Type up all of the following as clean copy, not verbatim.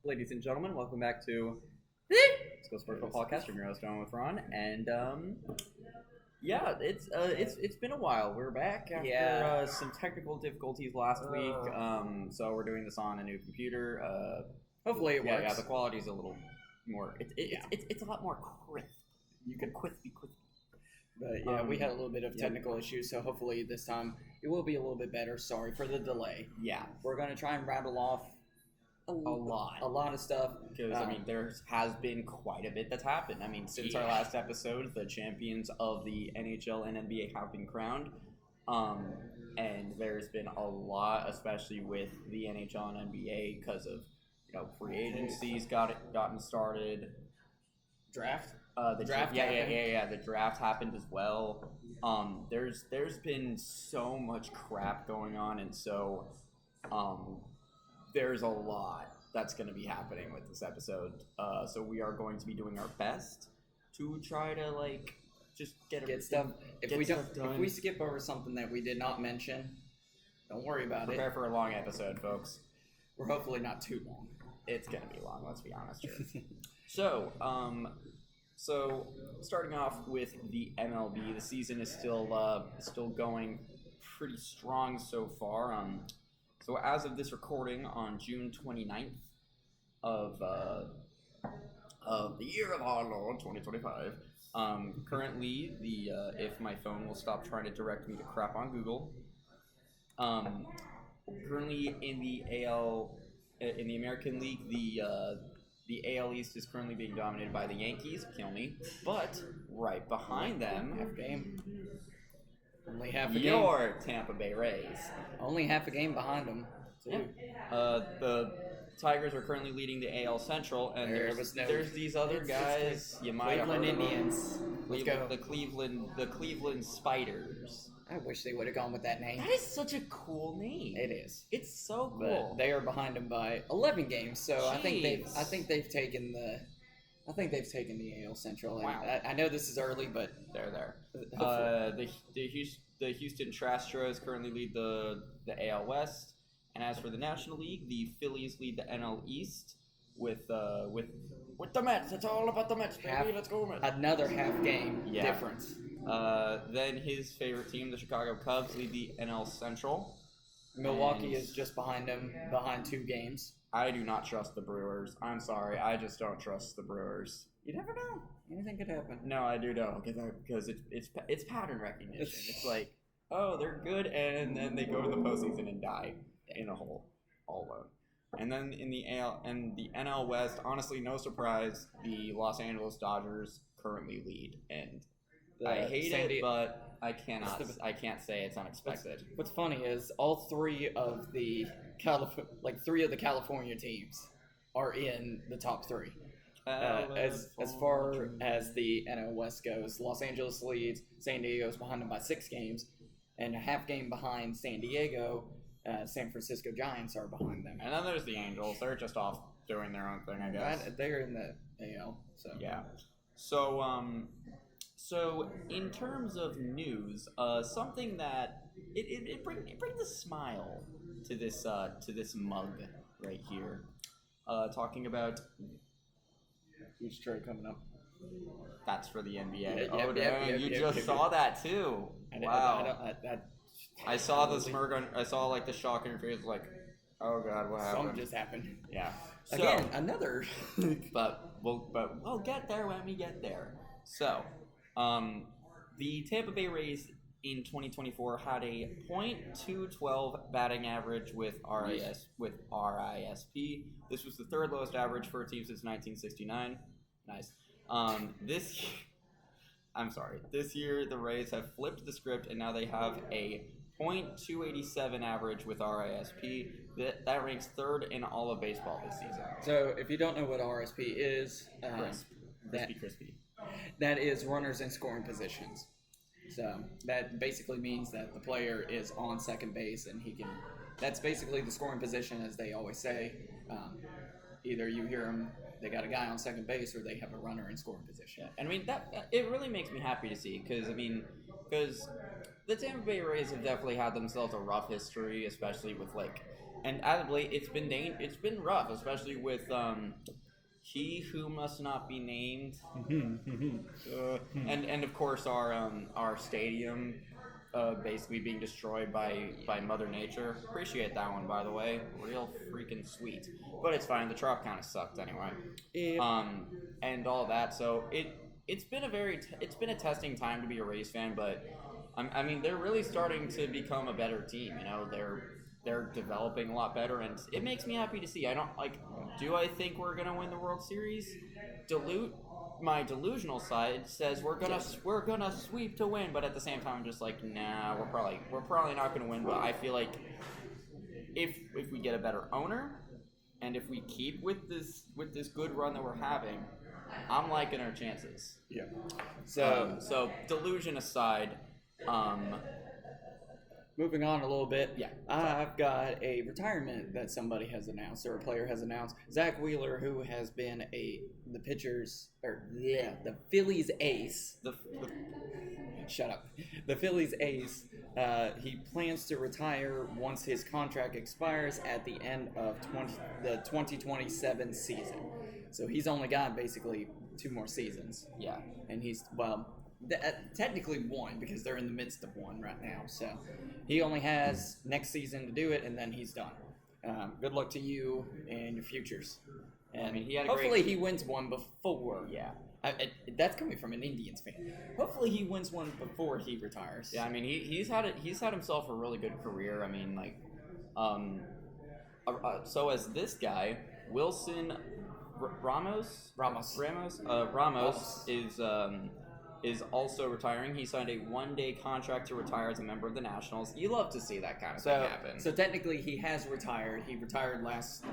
Ladies and gentlemen, welcome back to Sportsball podcast. I'm your host, John with Ron, and yeah, it's been a while. We're back after some technical difficulties last week. So we're doing this on a new computer. Hopefully it works. Yeah, the quality's a little more. It's a lot more crisp. You can crispy. But yeah, we had a little bit of technical issues, so hopefully this time it will be a little bit better. Sorry for the delay. Yeah, we're gonna try and rattle off a lot of stuff, because there has been quite a bit that's happened. I mean, since our last episode, the champions of the NHL and NBA have been crowned, and there's been a lot, especially with the NHL and NBA, because of free agencies gotten started. Draft. The draft. Yeah. The draft happened as well. There's been so much crap going on, and so there's a lot that's going to be happening with this episode. So we are going to be doing our best to try to just get stuff. If we skip over something that we did not mention, don't worry about Prepare for a long episode, folks. We're hopefully not too long. It's going to be long. Let's be honest here. So starting off with the MLB, the season is still going pretty strong so far. So as of this recording on June 29th of the year of our Lord 2025, currently if my phone will stop trying to direct me to crap on Google, currently in the American League, the AL East is currently being dominated by the Yankees. Kill me. But right behind them, only half a game. Your Tampa Bay Rays. Only half a game behind them. Yeah. The Tigers are currently leading the AL Central, and there's these other guys. You might have heard Indians. The Cleveland Spiders. I wish they would have gone with that name. That is such a cool name. It is. It's so cool. But they are behind them by 11 games, so Jeez. I think they've taken the AL Central. Wow. I know this is early, but they're there. The Houston Astros currently lead the AL West, and as for the National League, the Phillies lead the NL East with the Mets. It's all about the Mets, baby. Let's go Mets. Another half game difference. Then his favorite team, the Chicago Cubs, lead the NL Central. Milwaukee is just behind them, behind 2 games. I do not trust the Brewers. I'm sorry, I just don't trust the Brewers. You never know. Anything could happen. No, I do know, because it's pattern recognition. It's like, oh, they're good, and then they go to the postseason and die in a hole all alone. And then in the NL West, honestly, no surprise, the Los Angeles Dodgers currently lead, and I hate it, but I can't say it's unexpected. What's funny is all 3 of the California teams are in the top 3. As far as the NL West goes, Los Angeles leads. San Diego's behind them by 6 games, and a half game behind San Diego. San Francisco Giants are behind them. And then there's the Angels. They're just off doing their own thing, I guess. They're in the AL. So yeah. So in terms of news, something that it brings a smile to this mug right here. Talking about huge trade coming up. That's for the NBA. You just saw that too. Wow. I saw the smirk on. I saw the shock in your face. Like, oh god, what happened? Something just happened. Yeah. So, again, another. but we'll get there when we get there. So, the Tampa Bay Rays in 2024 had a .212 batting average with RISP. This was the 3rd lowest average for a team since 1969. Nice. This year the Rays have flipped the script, and now they have a .287 average with RISP. That ranks 3rd in all of baseball this season. So if you don't know what RSP is, crispy. That is runners in scoring positions. So that basically means that the player is on second base, and that's basically the scoring position, as they always say. Either you hear them, they got a guy on second base, or they have a runner in scoring position. Yeah. And it really makes me happy to see, because the Tampa Bay Rays have definitely had themselves a rough history, especially with And as of late, it's been rough, especially with he who must not be named, and of course our stadium basically being destroyed by Mother Nature. Appreciate that one, by the way. Real freaking sweet. But it's fine. The trop kind of sucked anyway. Yep. And all that. So it's been a testing time to be a Rays fan, but I mean they're really starting to become a better team. You know, they're developing a lot better, and it makes me happy to see. I don't like. Do I think we're gonna win the World Series? My delusional side says we're gonna sweep to win, but at the same time, I'm just like, nah, we're probably not gonna win. But I feel like if we get a better owner, and if we keep with this good run that we're having, I'm liking our chances. Yeah. So delusion aside, moving on a little bit. Yeah. I've got a retirement that somebody has announced, or a player has announced. Zach Wheeler, who has been the Phillies ace. Shut up. The Phillies ace. He plans to retire once his contract expires at the end of the 2027 season. So he's only got basically 2 more seasons. Yeah. And he's, technically 1, because they're in the midst of 1 right now. So he only has next season to do it, and then he's done. Good luck to you and your futures. And I mean, he had hopefully he wins one before. Yeah. That's coming from an Indians fan. Hopefully he wins one before he retires. Yeah, I mean he's had himself a really good career. I mean, like, so as this guy Wilson Ramos is also retiring. He signed a 1-day contract to retire as a member of the Nationals. You love to see that kind of thing happen. So technically, he has retired. He retired last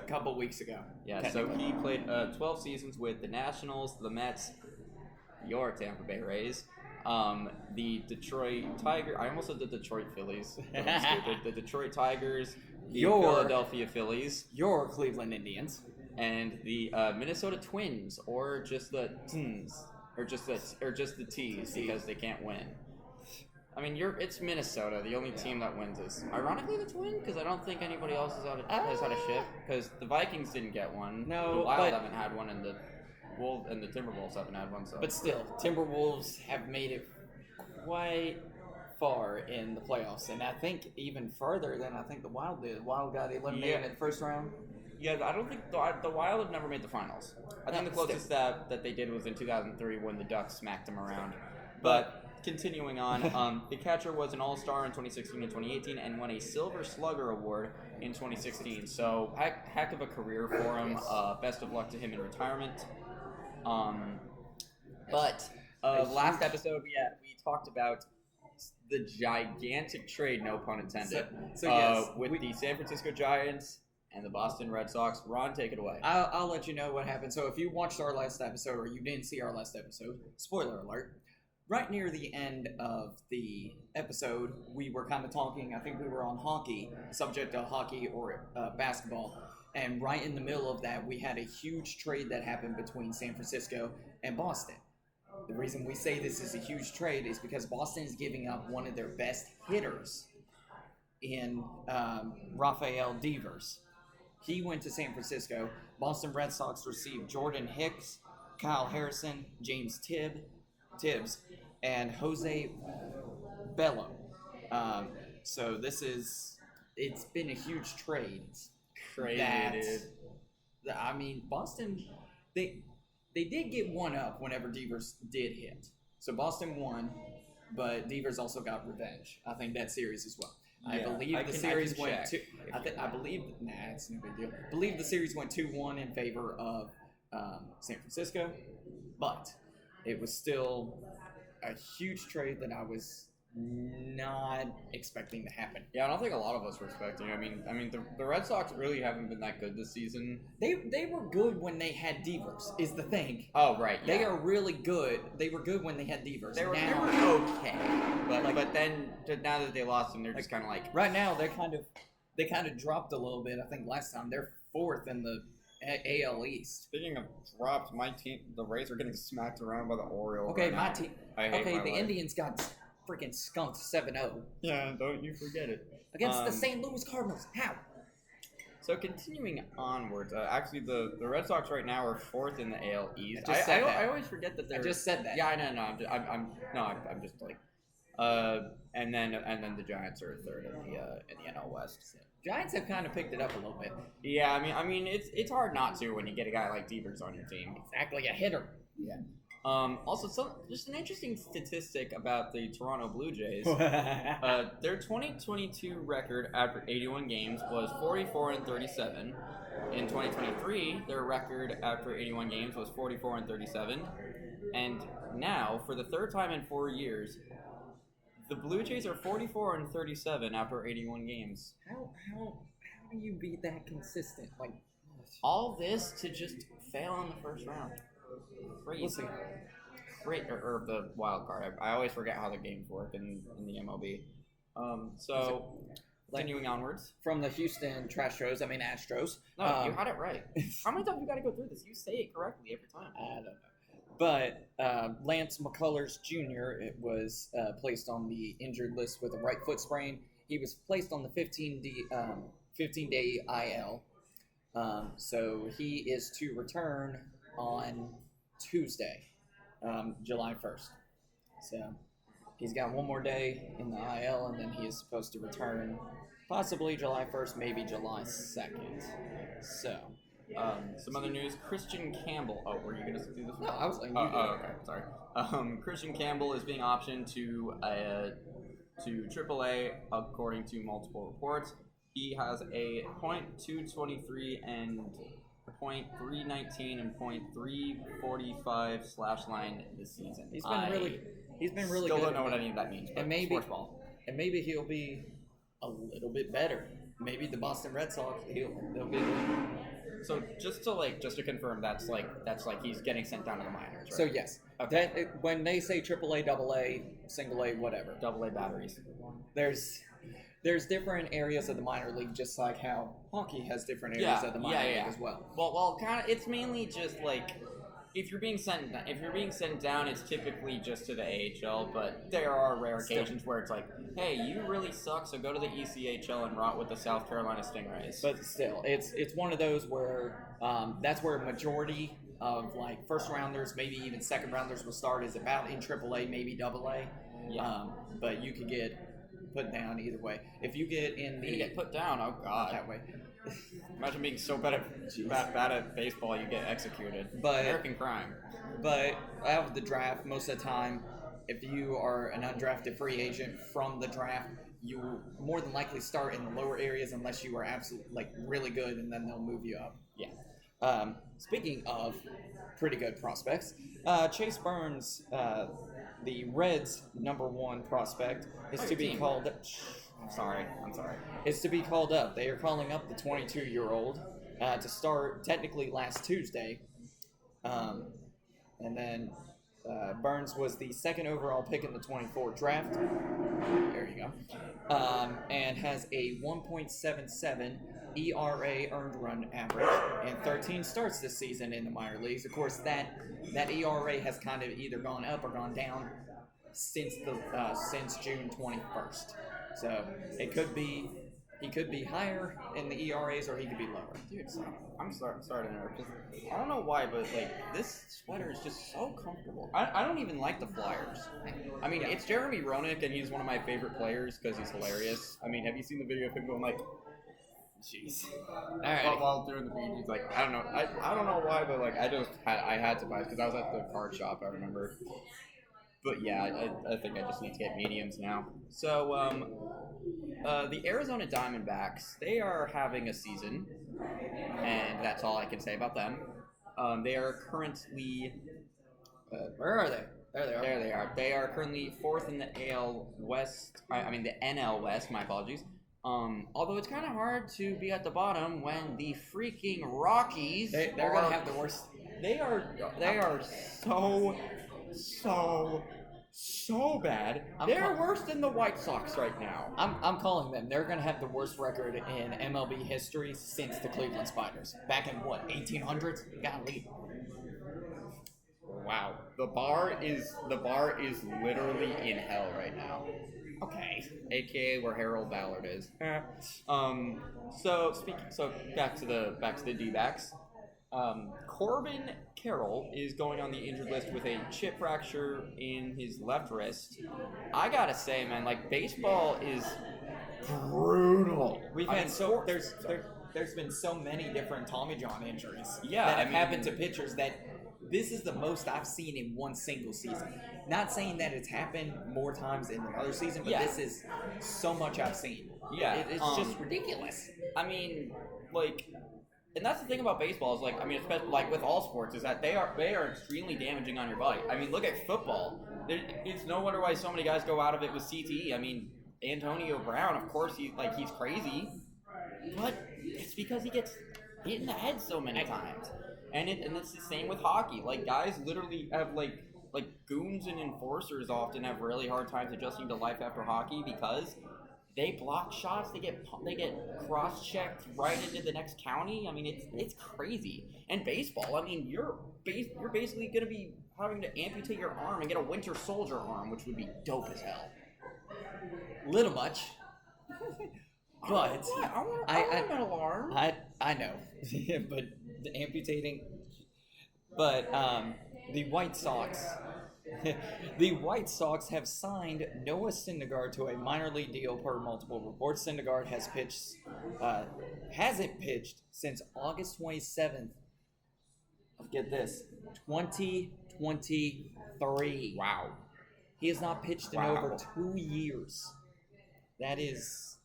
couple weeks ago. Yeah. So he played 12 seasons with the Nationals, the Mets, your Tampa Bay Rays, the Detroit Tigers. I almost said the Detroit Phillies. The Detroit Tigers, the Philadelphia Phillies, your Cleveland Indians, and the Minnesota Twins, or just the Twins. Or just the T's because they can't win. I mean, it's Minnesota. The only team that wins is ironically the Twins, because I don't think anybody else has had a ship. Because the Vikings didn't get one. No, the Wild haven't had one, and the Timberwolves haven't had one. So, but still, Timberwolves have made it quite far in the playoffs, and I think even further than I think the Wild did. The Wild got eliminated in the first round. Yeah, I don't think the Wild have never made the finals. I think the closest that they did was in 2003 when the Ducks smacked them around. But continuing on, the catcher was an All-Star in 2016 and 2018 and won a Silver Slugger Award in 2016. So heck of a career for him. Best of luck to him in retirement. But last episode we talked about the gigantic trade, no pun intended, with the San Francisco Giants and the Boston Red Sox. Ron, take it away. I'll let you know what happened. So if you watched our last episode or you didn't see our last episode, spoiler alert, right near the end of the episode, we were kind of talking, I think we were on hockey, subject to hockey or basketball, and right in the middle of that, we had a huge trade that happened between San Francisco and Boston. The reason we say this is a huge trade is because Boston is giving up one of their best hitters in Rafael Devers. He went to San Francisco. Boston Red Sox received Jordan Hicks, Kyle Harrison, James Tibbs, and Jose Bello. So it's been a huge trade. Crazy, dude. I mean, Boston, they did get one up whenever Devers did hit. So Boston won, but Devers also got revenge. I think that series as well. I believe the series went two. I believe it's no big deal. I believe the series went 2-1 in favor of San Francisco, but it was still a huge trade that I was not expecting to happen. Yeah, I don't think a lot of us were expecting. I mean, the Red Sox really haven't been that good this season. They were good when they had Devers, is the thing. Oh, right. Yeah. They are really good. They were good when they had Devers. They were okay, but then now that they lost him, they're just kind of like right now they kind of dropped a little bit. I think last time they're 4th in the AL East. Speaking of dropped, my team, the Rays, are getting smacked around by the Orioles. Okay, right my now. team. I hate okay, my the life. Indians got freaking skunked 7-0 Yeah, don't you forget it. against the St. Louis Cardinals. How? So continuing onwards, actually the Red Sox right now are fourth in the AL East. I always forget that they're. I just said that. Yeah, I know. I'm just like, and then the Giants are third in the NL West. Giants have kind of picked it up a little bit. Yeah, I mean it's hard not to when you get a guy like Devers on your team. Exactly, a hitter. Yeah. Also, just an interesting statistic about the Toronto Blue Jays. Their 2022 record after 81 games was 44-37. In 2023, their record after 81 games was 44-37. And now, for the third time in 4 years, the Blue Jays are 44-37 after 81 games. How do you be that consistent? Like, all this to just fail in the first round. Crazy. Great, or the wild card. I always forget how the games work in the MLB. So, continuing onwards. From the Houston Astros. No, you had it right. How many times you got to go through this? You say it correctly every time. I don't know. But Lance McCullers Jr. was placed on the injured list with a right foot sprain. He was placed on the 15-day IL. So he is to return on Tuesday, July 1st. So he's got one more day in the IL, and then he is supposed to return possibly July 1st, maybe July 2nd. So, some other news. Christian Campbell. Oh, were you going to do this one? No, I was like, okay, sorry. Christian Campbell is being optioned to AAA according to multiple reports. He has a .223 and .319 and .345 slash line this season. He's been really still good. Don't know what any of that means. But and maybe he'll be a little bit better. Maybe the Boston Red Sox they'll be good. So just to confirm, that's like he's getting sent down to the minors, right? So yes, okay. When they say AAA, AA, single A, whatever, AA batteries, there's different areas of the minor league, just like how hockey has different areas of the minor league as well. Well, kind of. It's mainly just like if you're being sent down, it's typically just to the AHL. But there are rare occasions where it's like, hey, you really suck, so go to the ECHL and rot with the South Carolina Stingrays. But still, it's one of those where that's where a majority of like first rounders, maybe even second rounders will start is about in AAA, maybe AA. Yeah. But you could get put down either way. If you get you get put down, oh god, that way. Imagine being so bad at baseball you get executed. American crime. But out of the draft, most of the time, if you are an undrafted free agent from the draft, you will more than likely start in the lower areas unless you are absolutely really good, and then they'll move you up. Yeah. Speaking of pretty good prospects, Chase Burns, the Reds' #1 prospect, is to be called. I'm sorry. Is to be called up. They are calling up the 22-year-old to start technically last Tuesday. And then Burns was the second overall pick in the 24 draft. There you go. And has a 1.77 ERA earned run average and 13 starts this season in the minor leagues. Of course, that ERA has kind of either gone up or gone down since June 21st. So he could be higher in the ERAs or he could be lower. Dude, I'm sorry to interrupt. I don't know why, but this sweater is just so comfortable. I don't even like the Flyers. I mean, it's Jeremy Roenick, and he's one of my favorite players because he's hilarious. I mean, have you seen the video of him going like, jeez, all right, while doing the beat? He's like, I don't know, I don't know why, but I had to buy it because I was at the card shop. I remember. But yeah, I think I just need to get mediums now. So, the Arizona Diamondbacks, they are having a season, and that's all I can say about them. They are currently... where are they? There they are. There they are. They are currently 4th in the AL West. The NL West, my apologies. Although it's kind of hard to be at the bottom when the freaking Rockies... They're going to have the worst... They are so bad. They're worse than the White Sox right now. I'm calling them. They're going to have the worst record in MLB history since the Cleveland Spiders. Back in, 1800s? Golly. wow. The bar is literally in hell right now. Okay. AKA where Harold Ballard is. So back to the D-backs. Corbin Carroll is going on the injured list with a chip fracture in his left wrist. I gotta say, man, like baseball is brutal. There's been so many different Tommy John injuries Yeah, that have happened to pitchers that this is the most I've seen in one single season. Not saying that it's happened more times in another season, but this is so much I've seen. Yeah, It's just ridiculous. I mean, like, and that's the thing about baseball is like, I mean, especially like with all sports, is that they are extremely damaging on your body. I mean, look at football. It's no wonder why so many guys go out of it with CTE. I mean, Antonio Brown, of course, he's crazy, but it's because he gets hit in the head so many times. And it's the same with hockey. Like, guys literally have like goons and enforcers often have really hard times adjusting to life after hockey because they block shots. They get cross-checked right into the next county. I mean, it's crazy. And baseball, I mean, you're basically going to be having to amputate your arm and get a Winter Soldier arm, which would be dope as hell. Little much. But I want a metal arm. I know, but the amputating. But the White Sox, have signed Noah Syndergaard to a minor league deal per multiple reports. Syndergaard hasn't pitched since August 27th. Get this, 2023. Wow. He has not pitched in over 2 years. That is,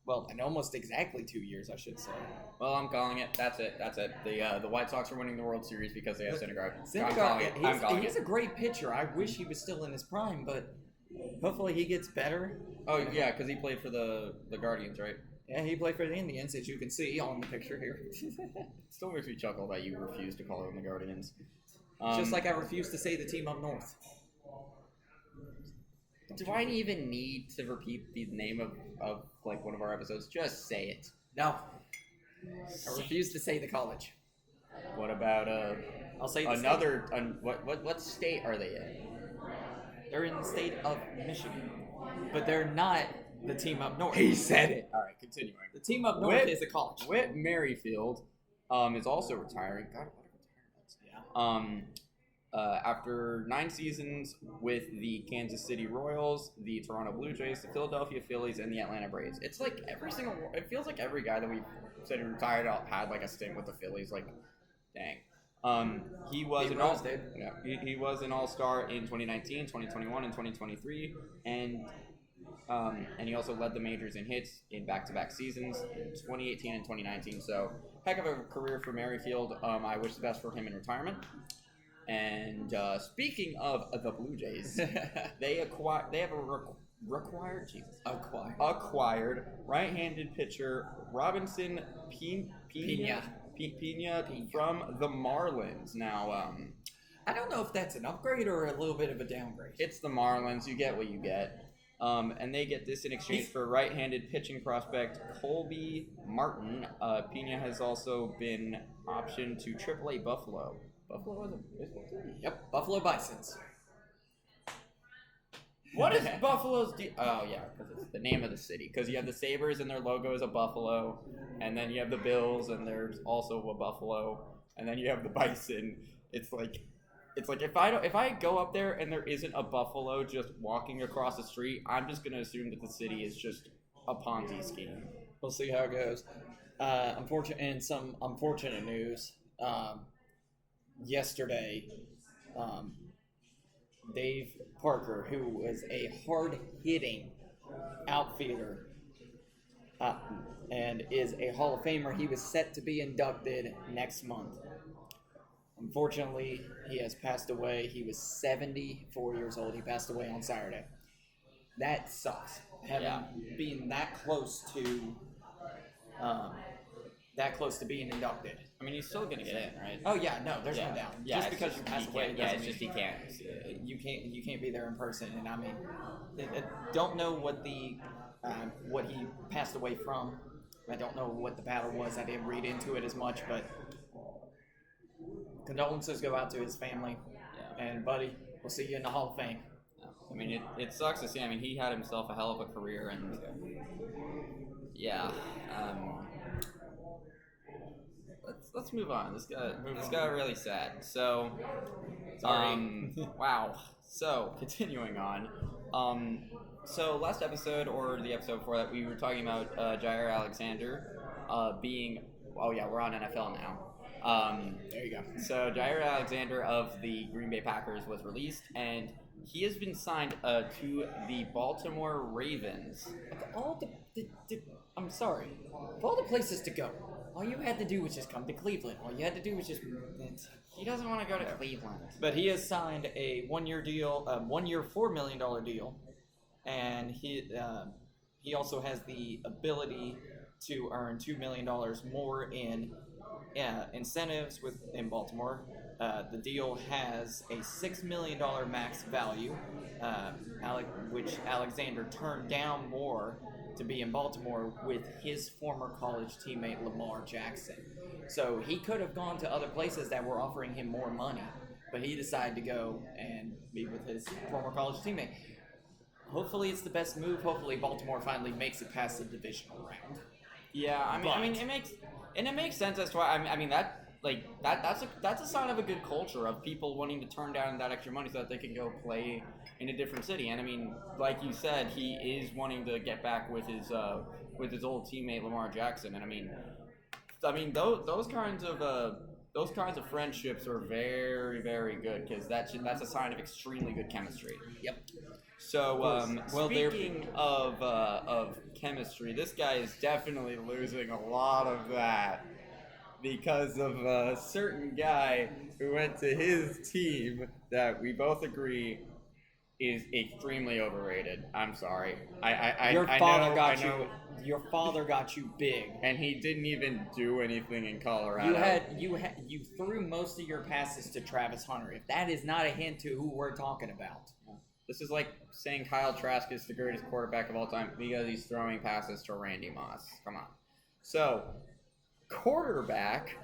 well, in almost exactly 2 years, I should say. Well, I'm calling it. That's it. The White Sox are winning the World Series because they have Syndergaard. He's a great pitcher. I wish he was still in his prime, but hopefully he gets better. Oh, yeah, because he played for the Guardians, right? Yeah, he played for the Indians, as you can see on the picture here. Still makes me chuckle that you refuse to call them the Guardians. Just like I refuse to say the team up north. Do I even need to repeat the name of like one of our episodes? Just say it. No. I refuse to say the college. What about I'll say another what state are they in? They're in the state of Michigan. But they're not the team up north. He said it. All right, continuing. The team up north is a college. Whit Merrifield is also retiring. God, what a retirement. Yeah. After 9 seasons with the Kansas City Royals, the Toronto Blue Jays, the Philadelphia Phillies, and the Atlanta Braves. It's like it feels like every guy that we said he retired out had like a stint with the Phillies. Like, dang. He was an all-star in 2019, 2021, and 2023, and he also led the majors in hits in back-to-back seasons in 2018 and 2019. So, heck of a career for Merrifield. I wish the best for him in retirement. And speaking of the Blue Jays, they have acquired right-handed pitcher Robinson Pena from the Marlins. Now, I don't know if that's an upgrade or a little bit of a downgrade. It's the Marlins. You get what you get. And they get this in exchange for right-handed pitching prospect Colby Martin. Pena has also been optioned to AAA Buffalo. Buffalo is a baseball team? Yep, Buffalo Bisons. What is Buffalo's Oh, yeah, because it's the name of the city. Because you have the Sabres and their logo is a buffalo. And then you have the Bills and there's also a buffalo. And then you have the Bison. It's like if I go up there and there isn't a buffalo just walking across the street, I'm just gonna assume that the city is just a Ponzi scheme. We'll see how it goes. Some unfortunate news. Yesterday, Dave Parker, who was a hard-hitting outfielder and is a Hall of Famer, he was set to be inducted next month. Unfortunately, he has passed away. He was 74 years old. He passed away on Saturday. That sucks. Being that close to being inducted. I mean, he's still gonna get in, right? Oh yeah, no, there's no doubt. Yeah, just because you pass away, it's just he can't. You can't be there in person. And I mean, I don't know what what he passed away from. I don't know what the battle was. I didn't read into it as much, but condolences go out to his family. And buddy, we'll see you in the Hall of Fame. I mean, it sucks to see. I mean, he had himself a hell of a career, and yeah. Let's move on. This got really sad. So, wow. So, continuing on. So last episode, or the episode before that, we were talking about Jair Alexander being. Oh yeah, we're on NFL now. There you go. So Jair Alexander of the Green Bay Packers was released, and he has been signed to the Baltimore Ravens. I'm sorry. Of all the places to go, all you had to do was just come to Cleveland. All you had to do was just. He doesn't want to go to Cleveland. But he has signed a 1 year deal, $4 million deal, and he also has the ability to earn $2 million more in incentives in Baltimore. The deal has a $6 million max value, which Alexander turned down more to be in Baltimore with his former college teammate Lamar Jackson. So he could have gone to other places that were offering him more money, but he decided to go and be with his former college teammate. Hopefully it's the best move. Hopefully Baltimore finally makes it past the divisional round. Yeah, I mean it makes sense as to why. I mean that's a sign of a good culture of people wanting to turn down that extra money so that they can go play in a different city. And I mean, like you said, he is wanting to get back with his old teammate Lamar Jackson. And I mean those kinds of friendships are very, very good because that's a sign of extremely good chemistry. Yep. So, speaking of chemistry, this guy is definitely losing a lot of that because of a certain guy who went to his team that we both agree is extremely overrated. I'm sorry. Your father got you big, and he didn't even do anything in Colorado. You threw most of your passes to Travis Hunter. If that is not a hint to who we're talking about. This is like saying Kyle Trask is the greatest quarterback of all time because he's throwing passes to Randy Moss. Come on. So, quarterback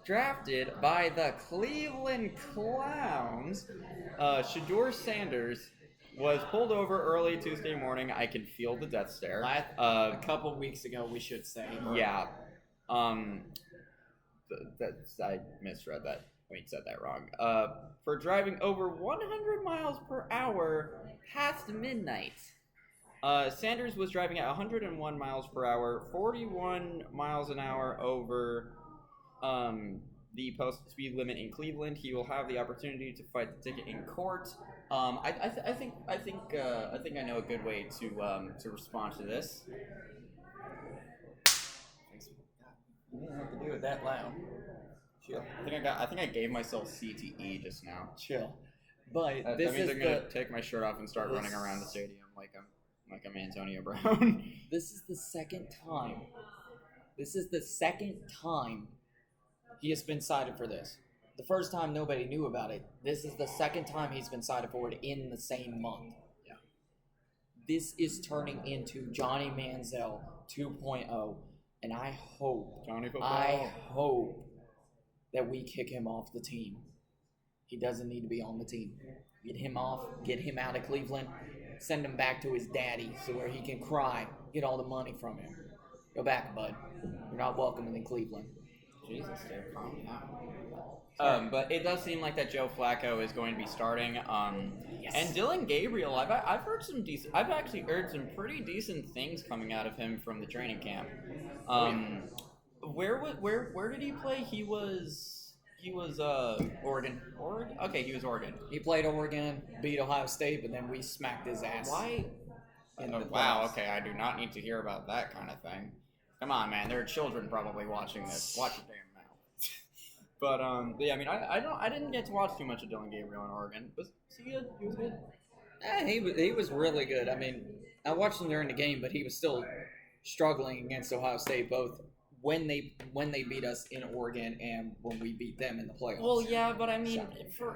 drafted by the Cleveland Clowns, Shadeur Sanders, was pulled over early Tuesday morning. I can feel the death stare. A couple weeks ago, we should say. Yeah. I misread that. Wait, said that wrong. For driving over 100 miles per hour past midnight. Sanders was driving at 101 miles per hour, 41 miles an hour over the posted speed limit in Cleveland. He will have the opportunity to fight the ticket in court. I think I know a good way to respond to this. You didn't have to do it that loud. Chill. I think I gave myself CTE just now. Chill. But that means I'm gonna take my shirt off and start running around the stadium like I'm Antonio Brown. This is the second time. He has been cited for this. The first time nobody knew about it. This is the second time he's been cited for it in the same month. Yeah. This is turning into Johnny Manziel 2.0, and I hope that we kick him off the team. He doesn't need to be on the team. Get him off, get him out of Cleveland, send him back to his daddy so where he can cry, get all the money from him. Go back, bud. You're not welcome in Cleveland. Jesus, dude, calm down. But it does seem like that Joe Flacco is going to be starting. Yes. And Dylan Gabriel, I've actually heard some pretty decent things coming out of him from the training camp. Where did he play? He was Oregon. Oregon? Okay, he was Oregon. He played Oregon, beat Ohio State, but then we smacked his ass. Why? Wow, okay, I do not need to hear about that kind of thing. Come on, man, there are children probably watching this. Watch your damn mouth. But yeah, I mean, I didn't get to watch too much of Dylan Gabriel in Oregon. Was he good? He was good. He was really good. I mean, I watched him during the game, but he was still struggling against Ohio State, both when they beat us in Oregon and when we beat them in the playoffs. Well, yeah, but I mean,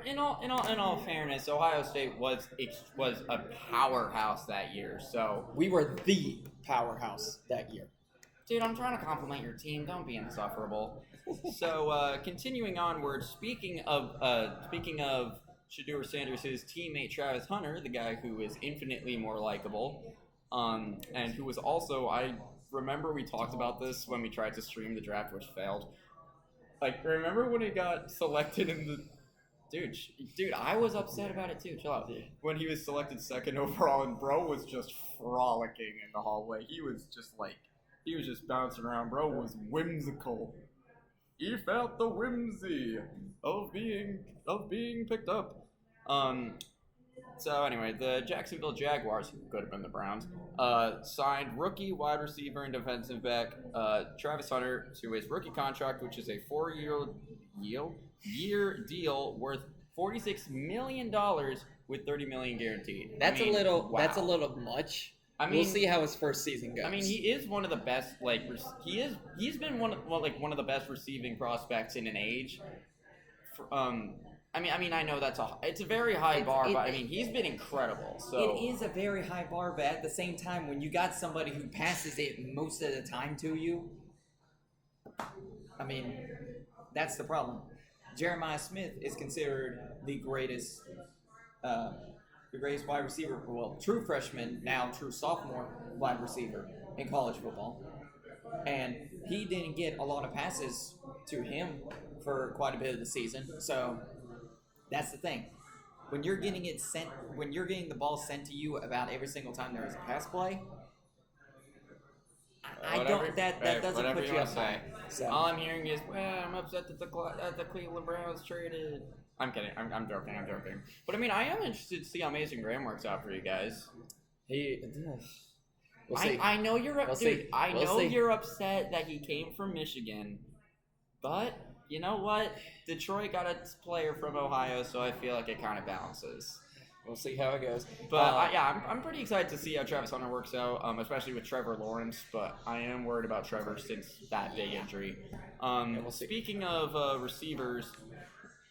in all fairness, Ohio State was a powerhouse that year. So we were the powerhouse that year. Dude, I'm trying to compliment your team. Don't be insufferable. So, continuing onward. Speaking of Shadeur Sanders, his teammate Travis Hunter, the guy who is infinitely more likable, and who was also, I remember we talked about this when we tried to stream the draft, which failed. Like, remember when he got selected in the dude, I was upset about it too. Chill out. When he was selected second overall, and bro was just frolicking in the hallway. He was just bouncing around. Bro was whimsical. He felt the whimsy of being picked up. So anyway, the Jacksonville Jaguars, who could have been the Browns, signed rookie wide receiver and defensive back Travis Hunter to his rookie contract, which is a 4-year deal worth $46 million with $30 million guaranteed. That's a little. Wow. That's a little much. We'll see how his first season goes. I mean, he is one of the best. He's been one of the best receiving prospects in an age. I know it's a very high bar, but I mean, he's been incredible. So it is a very high bar, but at the same time, when you got somebody who passes it most of the time to you, I mean, that's the problem. Jeremiah Smith is considered the greatest wide receiver, well, true freshman, now true sophomore wide receiver in college football. And he didn't get a lot of passes to him for quite a bit of the season. So that's the thing. When you're getting the ball sent to you about every single time there is a pass play, that doesn't put you up high. So all I'm hearing is, well, I'm upset that the Cleveland Browns traded. I'm kidding. I'm joking. But I mean, I am interested to see how Mason Graham works out for you guys. We'll see. I know you're you're upset that he came from Michigan, but you know what? Detroit got a player from Ohio, so I feel like it kind of balances. We'll see how it goes. But I'm pretty excited to see how Travis Hunter works out, especially with Trevor Lawrence. But I am worried about Trevor since that big injury. Speaking of receivers,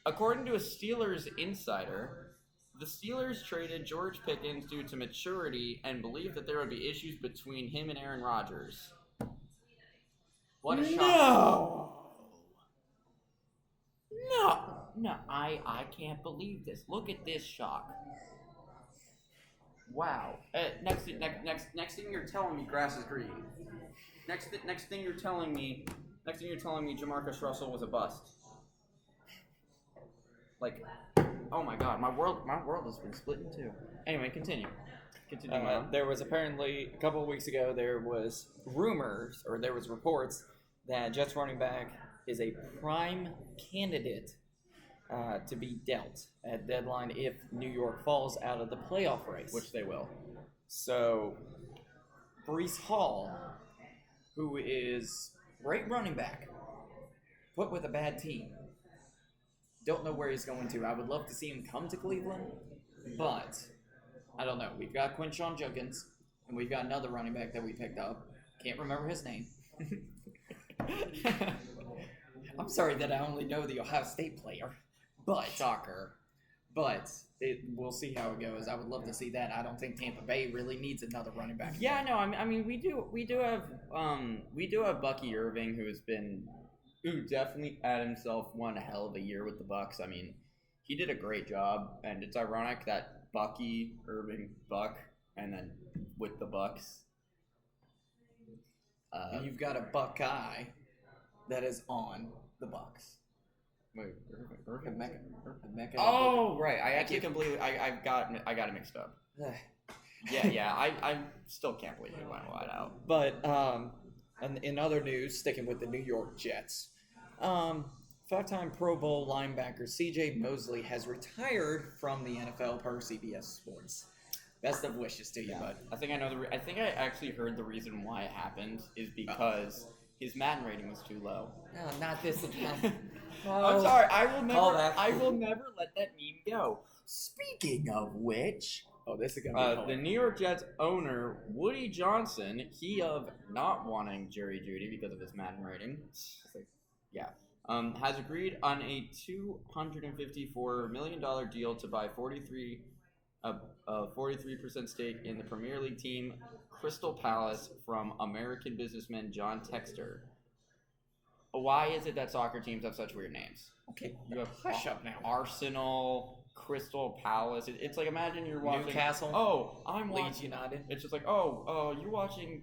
according to a Steelers insider, the Steelers traded George Pickens due to maturity and believed that there would be issues between him and Aaron Rodgers. What a shock. No, I can't believe this. Look at this shock. Wow. Next thing you're telling me, grass is green. Next thing you're telling me, Jamarcus Russell was a bust. Like, oh my God, my world has been split in two. Anyway, continue. There was apparently a couple of weeks ago there was reports that Jets running back is a prime candidate to be dealt at deadline if New York falls out of the playoff race. Which they will. So, Breece Hall, who is great running back, put with a bad team. Don't know where he's going to. I would love to see him come to Cleveland, but I don't know. We've got Quinshon Judkins, and we've got another running back that we picked up. Can't remember his name. I'm sorry that I only know the Ohio State player. But shocker. But we'll see how it goes. I would love to see that. I don't think Tampa Bay really needs another running back. Yeah, no, I mean we do have Bucky Irving who definitely had himself one hell of a year with the Bucs. I mean, he did a great job, and it's ironic that Bucky Irving Buck and then with the Bucs. And you've got a Buckeye that is on the Bucs. Wait, Irving? Mecca. Oh, right. I actually completely. I got it mixed up. Yeah. I still can't believe he went wide out. But and in other news, sticking with the New York Jets, five-time Pro Bowl linebacker C.J. Mosley has retired from the NFL per CBS Sports. Best of wishes to you, bud. I think I know I think I actually heard the reason why it happened is because his Madden rating was too low. No, not this again. I'm sorry. I will never let that meme go. Speaking of which, this is gonna be the New York Jets owner Woody Johnson, he of not wanting Jerry Jeudy because of his Madden rating, has agreed on a $254 million deal to buy 43% stake in the Premier League team Crystal Palace from American businessman John Textor. Why is it that soccer teams have such weird names? Okay, You have hush up now. Arsenal, Crystal Palace. It's like imagine you're watching Newcastle. Oh, I'm Leeds watching United. It's just like you watching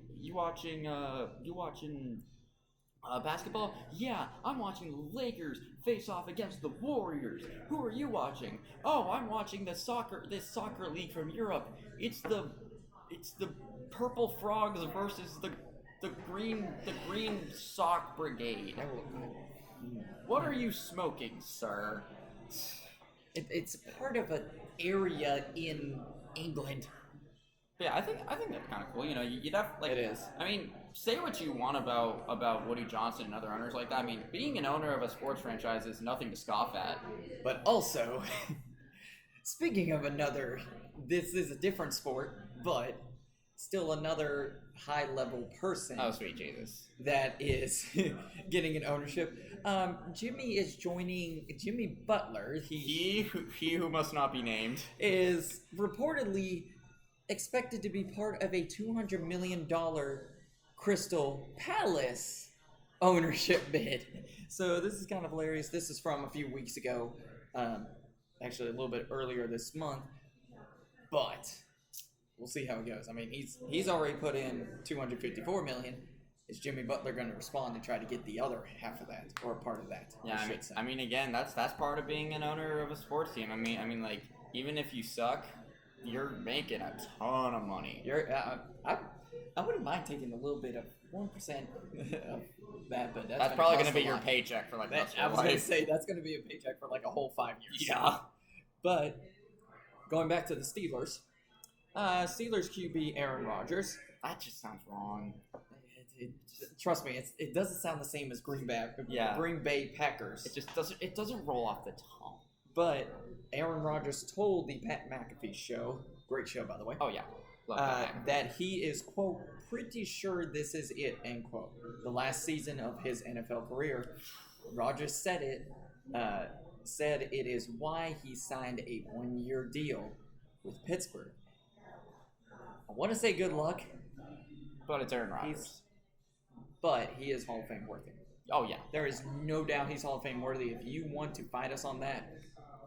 basketball? Yeah, I'm watching the Lakers face off against the Warriors. Who are you watching? Oh, I'm watching this soccer league from Europe. It's the Purple Frogs versus the green sock brigade. What are you smoking, sir? It's part of an area in England. Yeah, I think that's kind of cool. You know, you'd have like It is. I mean, say what you want about Woody Johnson and other owners like that. I mean, being an owner of a sports franchise is nothing to scoff at. But also, speaking of another, this is a different sport, but still another high-level person. Oh, sweet Jesus. That is getting an ownership. Jimmy Butler. He who must not be named is reportedly expected to be part of a $200 million Crystal Palace ownership bid. So this is kind of hilarious. This is from a few weeks ago, actually a little bit earlier this month, but we'll see how it goes. I mean, he's already put in $254 million. Is Jimmy Butler going to respond and try to get the other half of that or part of that? Yeah, I mean, again, that's part of being an owner of a sports team. I mean, like even if you suck, you're making a ton of money. I wouldn't mind taking a little bit of 1% of that, but that's probably going to be your paycheck for like the rest of your life. I was going to say that's going to be a paycheck for like a whole 5 years. Yeah. But going back to the Steelers, Steelers QB Aaron Rodgers. That just sounds wrong. Trust me, it doesn't sound the same as Green Bay Packers. It doesn't roll off the tongue. But Aaron Rodgers told the Pat McAfee show, great show by the way. Oh yeah. That he is, quote, pretty sure this is it, end quote. The last season of his NFL career. Rodgers said it is why he signed a 1-year deal with Pittsburgh. I want to say good luck. But it's Aaron Rodgers. But he is Hall of Fame worthy. Oh yeah. There is no doubt he's Hall of Fame worthy. If you want to fight us on that,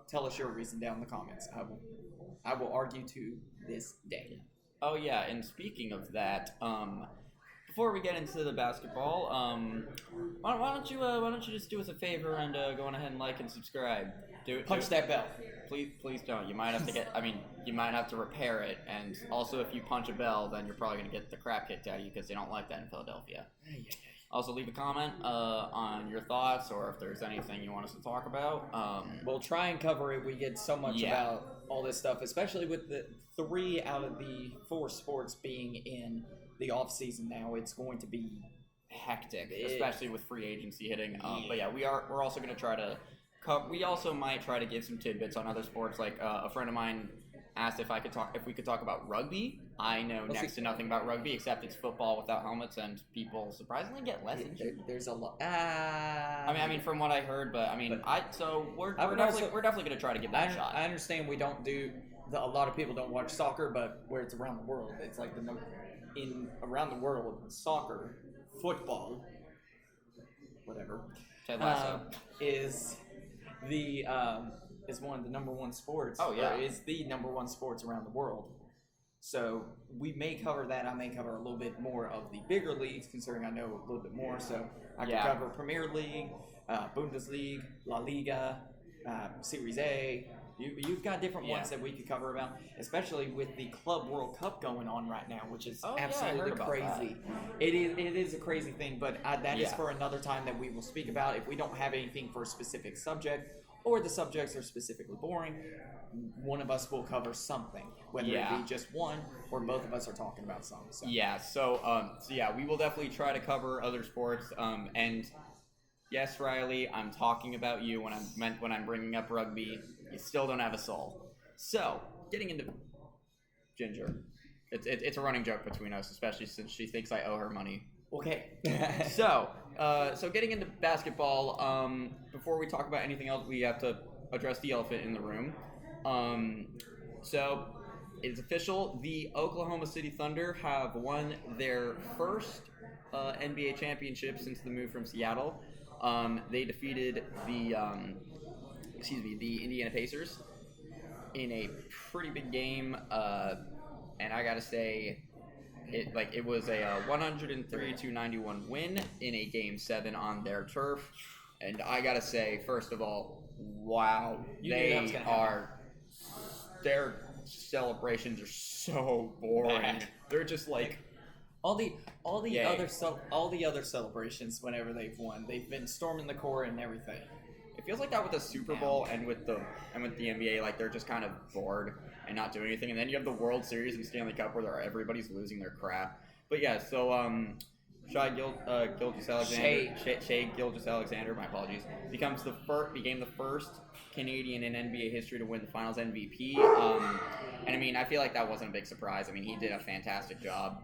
tell us your reason down in the comments. I will argue to this day. Oh yeah, and speaking of that, before we get into the basketball, why don't you just do us a favor and go on ahead and like and subscribe. Punch that bell. Please don't. You might have to you might have to repair it, and also if you punch a bell, then you're probably gonna get the crap kicked out of you because they don't like that in Philadelphia. Also, leave a comment on your thoughts or if there's anything you want us to talk about. We'll try and cover it. We get so much about all this stuff, especially with the 3 out of the 4 sports being in the off season now. It's going to be hectic, especially with free agency hitting. But yeah, we're also going to try to. We also might try to give some tidbits on other sports. Like a friend of mine asked if we could talk about rugby. I know next to nothing about rugby except it's football without helmets, and people surprisingly get less injured. There's a lot. I mean, from what I heard, but I mean, we're definitely gonna try to give that a shot. I understand we don't do. A lot of people don't watch soccer, but where it's around the world, it's like around the world, soccer, football, whatever, Ted Lasso is one of the number 1 sports. Oh yeah, is the number 1 sports around the world. So we may cover that. I may cover a little bit more of the bigger leagues, considering I know a little bit more. So I can cover Premier League, Bundesliga, La Liga, Series A. You've got different ones that we could cover about, especially with the Club World Cup going on right now, which is absolutely crazy. It is a crazy thing, but that is for another time that we will speak about. If we don't have anything for a specific subject, or the subjects are specifically boring, one of us will cover something, whether it be just one or both of us are talking about something. So. Yeah, so we will definitely try to cover other sports. And yes, Riley, I'm talking about you when I'm bringing up rugby. You still don't have a soul. So getting into Ginger, it's a running joke between us, especially since she thinks I owe her money. Okay. So getting into basketball, before we talk about anything else, we have to address the elephant in the room. So it's official. The Oklahoma City Thunder have won their first NBA championship since the move from Seattle. They defeated the Indiana Pacers in a pretty big game, and I gotta say, it was a 103-91 win in a Game 7 on their turf, and I gotta say, first of all, wow, their celebrations are so boring. They're just like all the other celebrations whenever they've won, they've been storming the court and everything. It feels like that with the Super Bowl and with the NBA, like they're just kind of bored and not doing anything. And then you have the World Series and Stanley Cup where everybody's losing their crap. But yeah, so Shai Gilgeous-Alexander, my apologies, became the first Canadian in NBA history to win the Finals MVP. And I mean, I feel like that wasn't a big surprise. I mean, he did a fantastic job.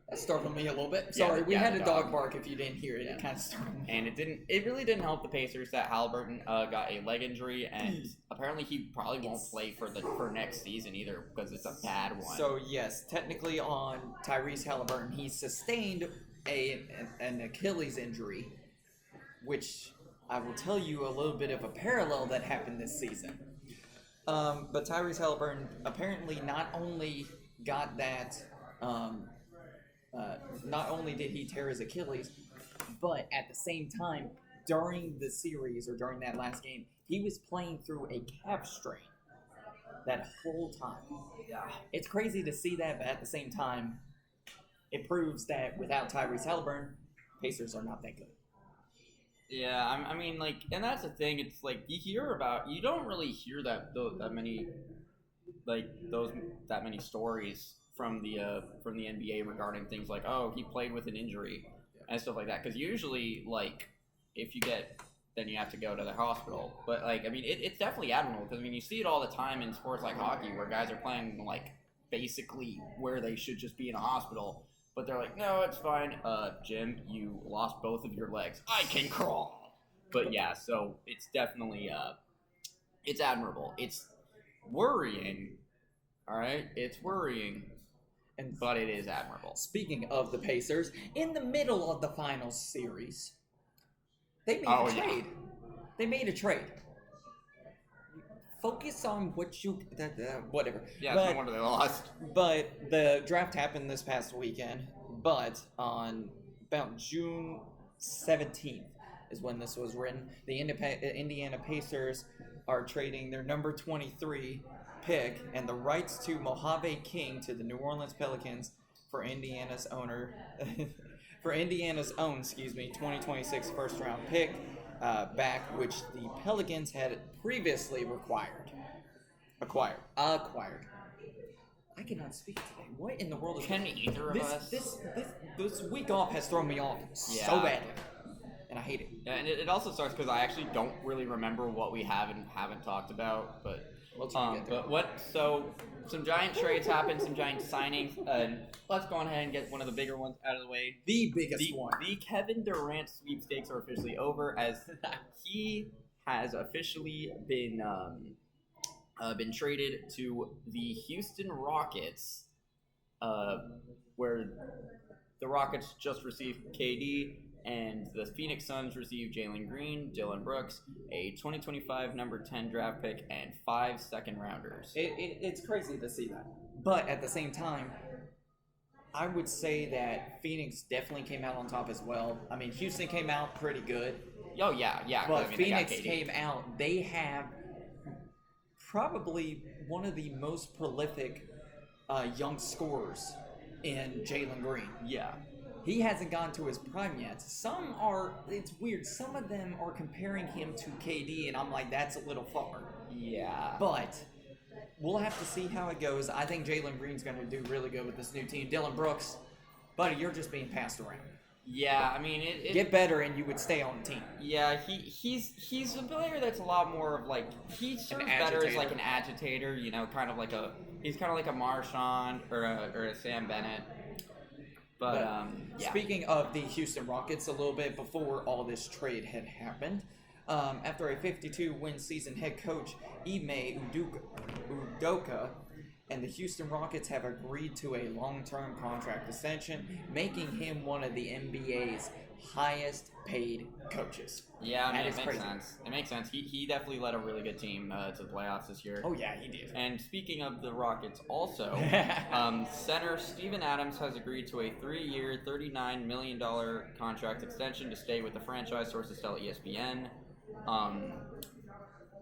That startled me a little bit. Sorry, we had a dog bark. If you didn't hear it, it kind of startled me. And it really didn't help the Pacers that Haliburton got a leg injury, and apparently he probably won't play for next season either because it's a bad one. So yes, technically on Tyrese Haliburton, he sustained an Achilles injury, which I will tell you a little bit of a parallel that happened this season. But Tyrese Haliburton apparently not only got that. Not only did he tear his Achilles, but at the same time, during the series or during that last game, he was playing through a calf strain that whole time. Yeah. It's crazy to see that, but at the same time, it proves that without Tyrese Haliburton, Pacers are not that good. Yeah, I mean, like, and that's the thing. It's like you don't really hear that many stories from the NBA regarding things like, oh, he played with an injury and stuff like that. Because usually, like, if you then you have to go to the hospital. But like, I mean, it's definitely admirable because I mean, you see it all the time in sports like hockey where guys are playing like basically where they should just be in a hospital, but they're like, no, it's fine. Jim, you lost both of your legs. I can crawl. But yeah, so it's definitely it's admirable. It's worrying. All right, it's worrying. But it is admirable. Speaking of the Pacers, in the middle of the finals series, they made a trade. Yeah. They made a trade. Focus on what you... whatever. Yeah, it's no wonder they lost. But the draft happened this past weekend, but on about June 17th is when this was written. The Indiana Pacers are trading their number 23 pick and the rights to Mojave King to the New Orleans Pelicans for Indiana's own 2026 first round pick back, which the Pelicans had previously acquired. I cannot speak today. What in the world is Can either of us? This week off has thrown me off so badly. And I hate it. Yeah, and it also sucks because I actually don't really remember what we haven't talked about, but so some giant trades happened, some giant signings, and let's go ahead and get one of the bigger ones out of the way. The biggest one. The Kevin Durant sweepstakes are officially over as he has officially been traded to the Houston Rockets, where the Rockets just received KD. And the Phoenix Suns received Jalen Green, Dylan Brooks, a 2025 number 10 draft pick, and 5 second-rounders. It's crazy to see that. But at the same time, I would say that Phoenix definitely came out on top as well. I mean, Houston came out pretty good. Oh, yeah. But Phoenix came out. They have probably one of the most prolific young scorers in Jalen Green. Yeah. He hasn't gotten to his prime yet. It's weird, some of them are comparing him to KD, and I'm like, that's a little far. Yeah. But we'll have to see how it goes. I think Jalen Green's going to do really good with this new team. Dylan Brooks, buddy, you're just being passed around. Yeah, I mean, get better and you would stay on the team. Yeah, he's a player that's a lot more of like he serves better as like an agitator, you know, he's kind of like a Marshawn or a Sam Bennett. But yeah. Speaking of the Houston Rockets, a little bit before all this trade had happened, after a 52-win season, head coach Ime Udoka and the Houston Rockets have agreed to a long-term contract extension, making him one of the NBA's highest paid coaches. Yeah, I mean, That it is makes crazy. sense. It makes sense. He definitely led a really good team to the playoffs this year. Oh yeah, he did. And speaking of the Rockets, also, center Steven Adams has agreed to a 3-year, $39 million contract extension to stay with the franchise. Sources tell ESPN.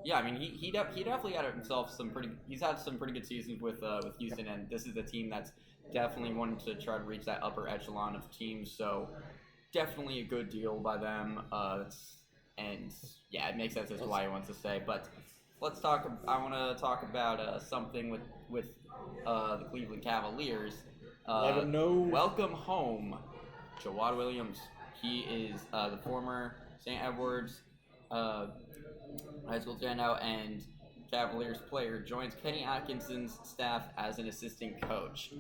Yeah, I mean, he definitely had himself some pretty. He's had some pretty good seasons with Houston, and this is a team that's definitely wanted to try to reach that upper echelon of teams. So definitely a good deal by them. And yeah, it makes sense as to why he wants to stay. But let's talk. I want to talk about something with the Cleveland Cavaliers. Let them know. Welcome home, Jawad Williams. He is the former St. Edwards high school standout and Cavaliers player. Joins Kenny Atkinson's staff as an assistant coach.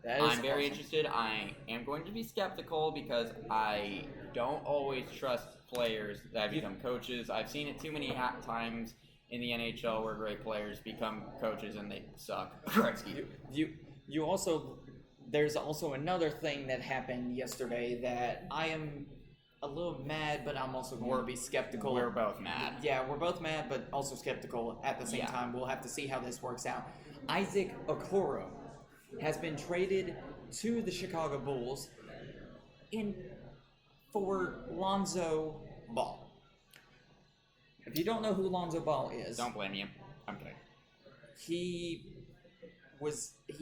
I'm very interested. I am going to be skeptical because I don't always trust players that become coaches. I've seen it too many times in the NHL where great players become coaches and they suck. You also, there's also another thing that happened yesterday that I am a little mad, but I'm also going to be skeptical. We're both mad. Yeah, we're both mad, but also skeptical at the same time. We'll have to see how this works out. Isaac Okoro has been traded to the Chicago Bulls for Lonzo Ball. If you don't know who Lonzo Ball is, don't blame you. I'm kidding. He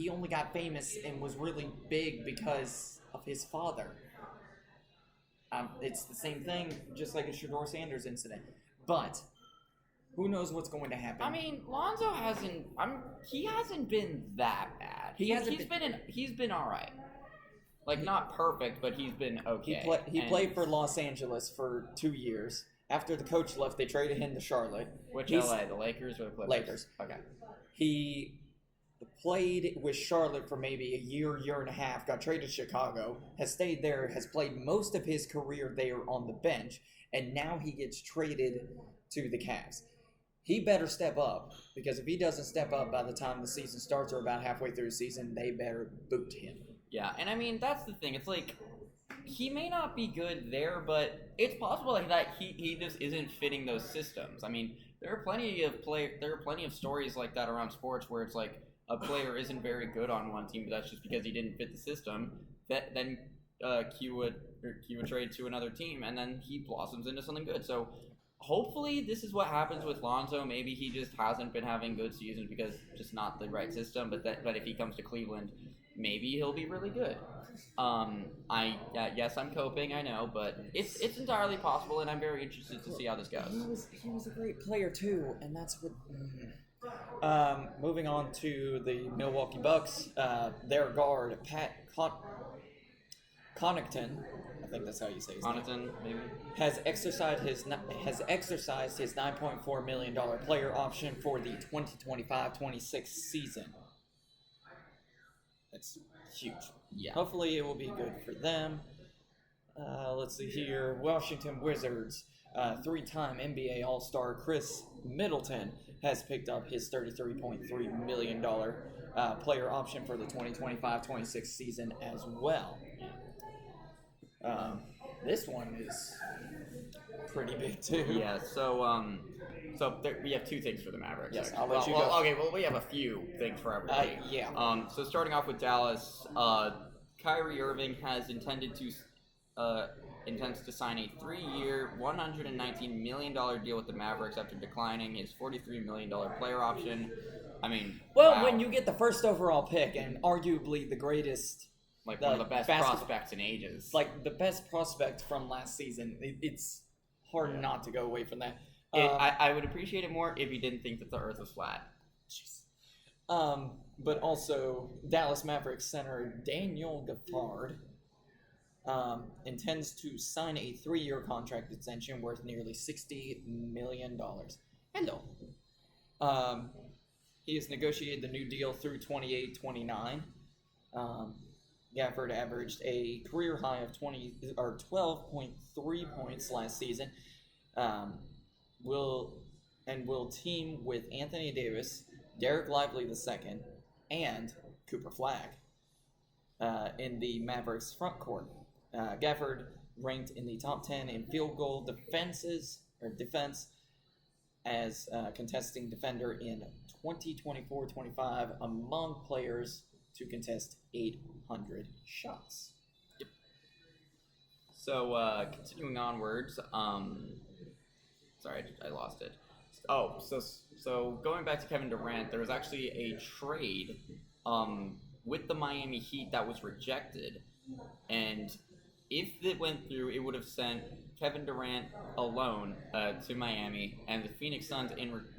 only got famous and was really big because of his father. It's the same thing, just like a Shadeur Sanders incident. But who knows what's going to happen? I mean, Lonzo hasn't. He hasn't been that bad. He's been all right. Like not perfect, but he's been okay. He played for Los Angeles for 2 years. After the coach left, they traded him to Charlotte. Which LA? The Lakers or the Clippers? Lakers. Okay. He played with Charlotte for maybe a year and a half, got traded to Chicago, has stayed there, has played most of his career there on the bench, and now he gets traded to the Cavs. He better step up, because if he doesn't step up by the time the season starts or about halfway through the season, they better boot him. Yeah, and I mean, that's the thing. It's like, he may not be good there, but it's possible that he just isn't fitting those systems. I mean, there are plenty of stories like that around sports where it's like, a player isn't very good on one team, but that's just because he didn't fit the system. Then Q would trade to another team, and then he blossoms into something good. So hopefully this is what happens with Lonzo. Maybe he just hasn't been having good seasons because just not the right system. But if he comes to Cleveland, maybe he'll be really good. Yes, I'm coping, I know, but it's entirely possible, and I'm very interested to see how this goes. He was a great player too, and that's what. Moving on to the Milwaukee Bucks, their guard Pat Connaughton, I think that's how you say his name, maybe, has exercised his $9.4 million player option for the 2025-26 season. That's huge. Yeah. Hopefully it will be good for them. Let's see here. Washington Wizards. 3-time NBA All-Star Chris Middleton has picked up his $33.3 million player option for the 2025-26 season as well. This one is pretty big too. Yeah, so we have two things for the Mavericks. Yes, I'll let you go. Okay, well, we have a few things for everybody. Yeah. So starting off with Dallas, Kyrie Irving intends to sign a 3-year, $119 million deal with the Mavericks after declining his $43 million player option. I mean, wow. When you get the first overall pick and arguably the greatest, like one of the best prospects in ages, like the best prospect from last season, it's hard not to go away from that. I would appreciate it more if you didn't think that the Earth was flat. Jeez. But also Dallas Mavericks center Daniel Gafford intends to sign a 3-year contract extension worth nearly $60 million. Hello. He has negotiated the new deal through 28-29. Gafford averaged a career high of 12.3 points last season. Will team with Anthony Davis, Derek Lively II, and Cooper Flagg in the Mavericks front court. Gafford ranked in the top 10 in field goal defense as contesting defender in 2024-25 among players to contest 800 shots. Yep. So continuing onwards, sorry, I lost it. Oh, so going back to Kevin Durant, there was actually a trade with the Miami Heat that was rejected, and if it went through, it would have sent Kevin Durant alone to Miami, and the Phoenix Suns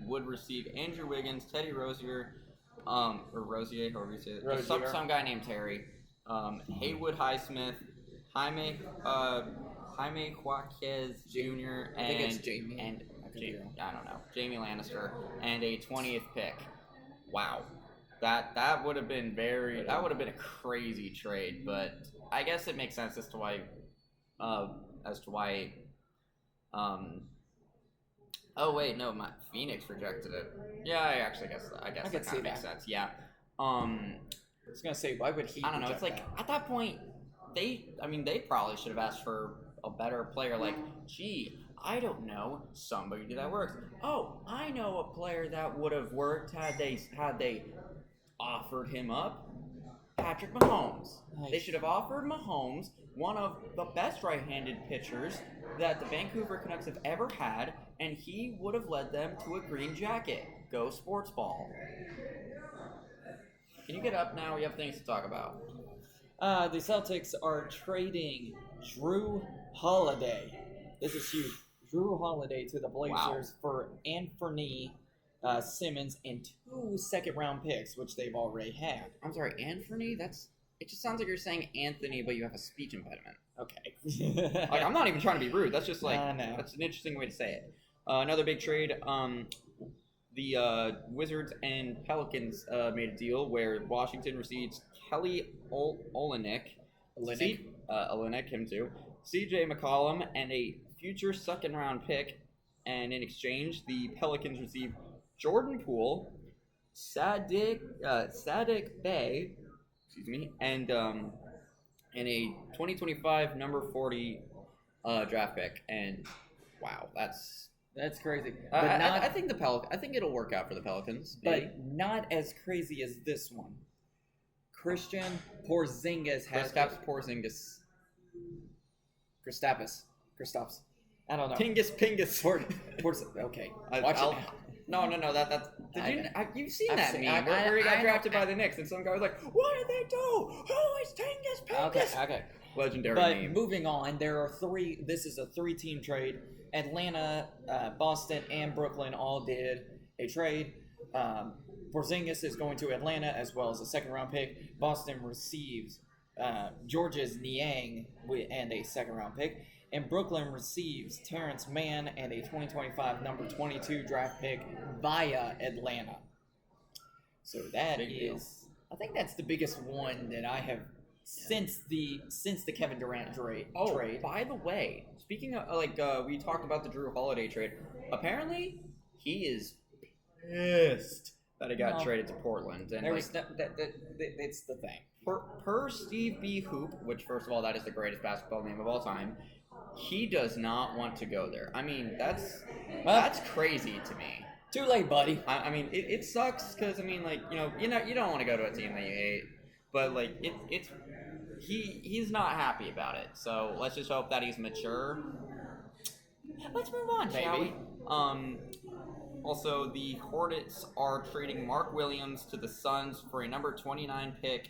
would receive Andrew Wiggins, Teddy Rozier, or Rozier, however you say it, some guy named Terry, Haywood Highsmith, Jaime Jaquez Jr. I think it's Jamie. And I don't know, Jamie Lannister, and a 20th pick. Wow, that would have been a crazy trade, but I guess it makes sense as to why. Oh wait, no, Phoenix rejected it. Yeah, I guess that kind of makes sense. Yeah. I was gonna say, why would he? I don't know. It's like at that point, they probably should have asked for a better player. Like, gee, I don't know, somebody that works. Oh, I know a player that would have worked had they offered him up. Patrick Mahomes. Nice. They should have offered Mahomes, one of the best right-handed pitchers that the Vancouver Canucks have ever had, and he would have led them to a green jacket. Go Sportsball. Can you get up now? We have things to talk about. The Celtics are trading Drew Holiday. This is huge. Drew Holiday to the Blazers for Anthony Simmons and 2 second-round picks, which they've already had. I'm sorry, Anthony? It just sounds like you're saying Anthony, but you have a speech impediment. Okay. Like, I'm not even trying to be rude. That's just like, no. That's an interesting way to say it. Another big trade, the Wizards and Pelicans made a deal where Washington receives Kelly Olynyk, him too, CJ McCollum, and a future second-round pick. And in exchange, the Pelicans receive Jordan Poole, Saddiq Bey, and a 2025 number 40 draft pick. And wow, that's crazy. But I think I think it'll work out for the Pelicans, but not as crazy as this one. Christian Porzingis has Kristaps. I don't know. Pingus. Okay. Watch it. No. You've seen that meme where he got drafted by the Knicks, and some guy was like, "What did they do? Who is Pingus?" Okay. Legendary meme. But moving on, there are 3. This is a 3-team trade. Atlanta, Boston, and Brooklyn all did a trade. Porzingis is going to Atlanta as well as a second-round pick. Boston receives Georges Niang and a second-round pick. And Brooklyn receives Terrence Mann and a 2025 number 22 draft pick via Atlanta. So that is, I think that's the biggest one that I have since the Kevin Durant trade. By the way, speaking of we talked about the Drew Holiday trade. Apparently, he is pissed that he got traded to Portland. And it's the thing. Per Steve B. Hoop, which first of all, that is the greatest basketball name of all time. He does not want to go there. I mean, that's crazy to me. Too late, buddy. I mean, it sucks because I mean, like, you don't want to go to a team that you hate, but like he's not happy about it. So let's just hope that he's mature. Let's move on, shall we? Also, the Hornets are trading Mark Williams to the Suns for a number 29 pick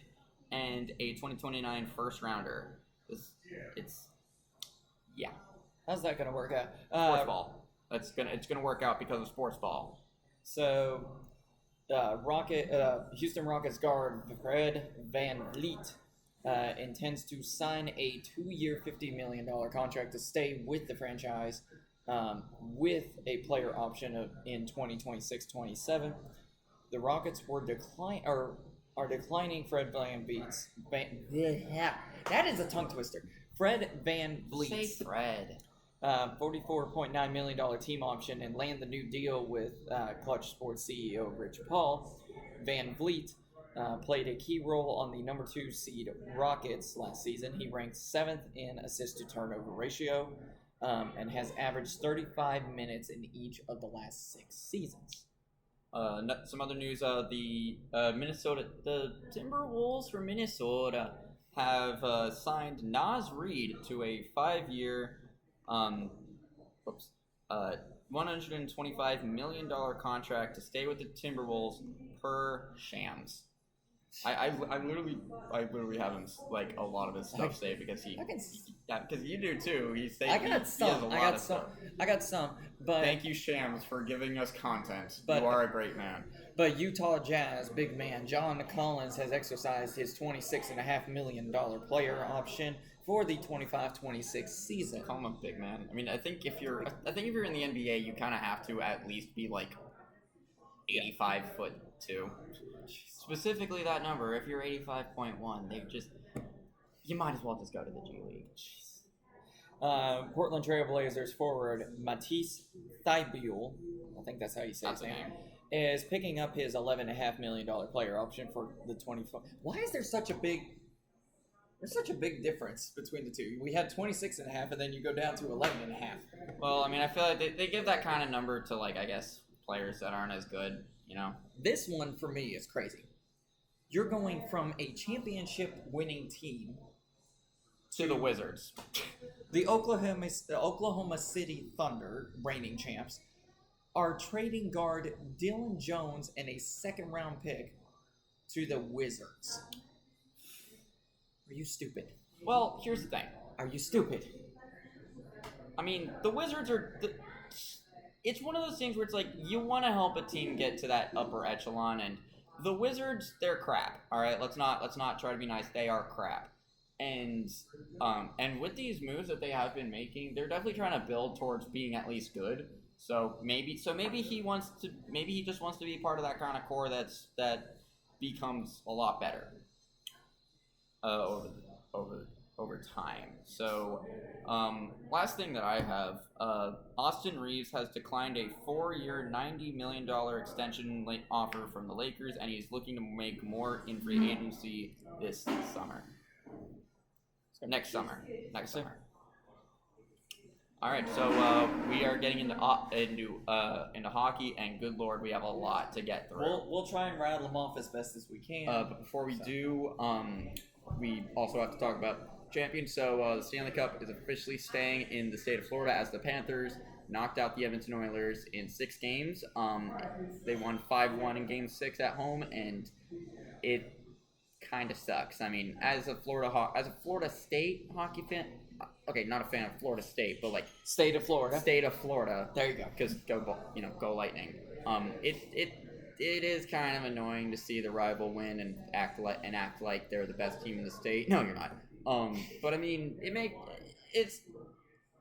and a 2029 first rounder. Yeah. How's that gonna work out? Sportsball. It's gonna work out because of Sportsball. So, Houston Rockets guard Fred VanVleet intends to sign a 2-year, $50 million contract to stay with the franchise, with a player option in 2026-27. The Rockets are declining Fred VanVleet's. That is a tongue twister. Fred VanVleet. Say Fred. $44.9 million team option and land the new deal with Clutch Sports CEO Rich Paul. VanVleet played a key role on the number 2 seed Rockets last season. He ranked 7th in assist-to-turnover ratio and has averaged 35 minutes in each of the last 6 seasons. Some other news: the Timberwolves from Minnesota have signed Naz Reid to a 5-year, $125 million contract to stay with the Timberwolves per Shams. I literally have him like a lot of his stuff saved because because you do too. I got some. But thank you, Shams, for giving us content. You are a great man. But Utah Jazz big man John Collins has exercised his $26.5 million player option for the 25-26 season. Call him a big man. I mean, I think if you're in the NBA, you kind of have to at least be like 85'2". Specifically that number. If you're 85.1, you might as well just go to the G League. Portland Trail Blazers forward Matisse Thybulle, I think that's how you say his name, is picking up his $11.5 million player option for the 24. Why is there such a big difference between the two? We had 26.5, and then you go down to 11.5. Well, I mean, I feel like they give that kind of number to, like, I guess, players that aren't as good, you know? This one, for me, is crazy. You're going from a championship-winning team to the Wizards. The Oklahoma City Thunder, reigning champs, are trading guard Dylan Jones and a second-round pick to the Wizards. Are you stupid? Well, here's the thing. Are you stupid? I mean, the Wizards are... It's one of those things where it's like, you want to help a team get to that upper echelon, and the Wizards, they're crap. All right, let's not try to be nice. They are crap. And with these moves that they have been making, they're definitely trying to build towards being at least good. So maybe he just wants to be part of that kind of core that becomes a lot better over time. So last thing that I have, Austin Reeves has declined a 4-year, $90 million extension offer from the Lakers, and he's looking to make more in free agency this summer. Next summer. All right, so we are getting into hockey, and good Lord, we have a lot to get through. We'll try and rattle them off as best as we can. But before we do, we also have to talk about champions. So the Stanley Cup is officially staying in the state of Florida as the Panthers knocked out the Edmonton Oilers in 6 games. They won 5-1 in Game 6 at home, and it kind of sucks. I mean, as a Florida State hockey fan, okay, not a fan of Florida State, but like State of Florida. There you go. Because go Lightning. It is kind of annoying to see the rival win and act like they're the best team in the state. No, you're not. But I mean, it's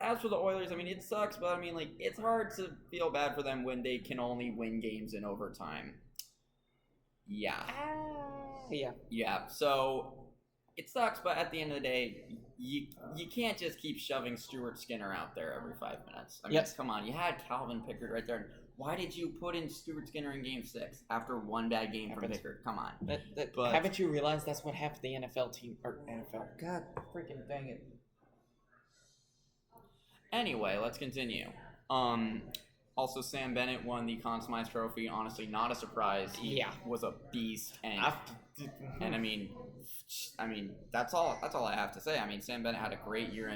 as for the Oilers, I mean, it sucks, but I mean, like, it's hard to feel bad for them when they can only win games in overtime. Yeah. So it sucks, but at the end of the day, you can't just keep shoving Stuart Skinner out there every 5 minutes. I mean, come on, you had Calvin Pickard right there. Why did you put in Stuart Skinner in Game 6 after one bad game from Pickard? Come on. But haven't you realized that's what half the NFL team or NFL? God, freaking dang it. Anyway, let's continue. Also, Sam Bennett won the Conn Smythe Trophy. Honestly, not a surprise. He was a beast, and I mean, that's all I have to say. I mean, Sam Bennett had a great year,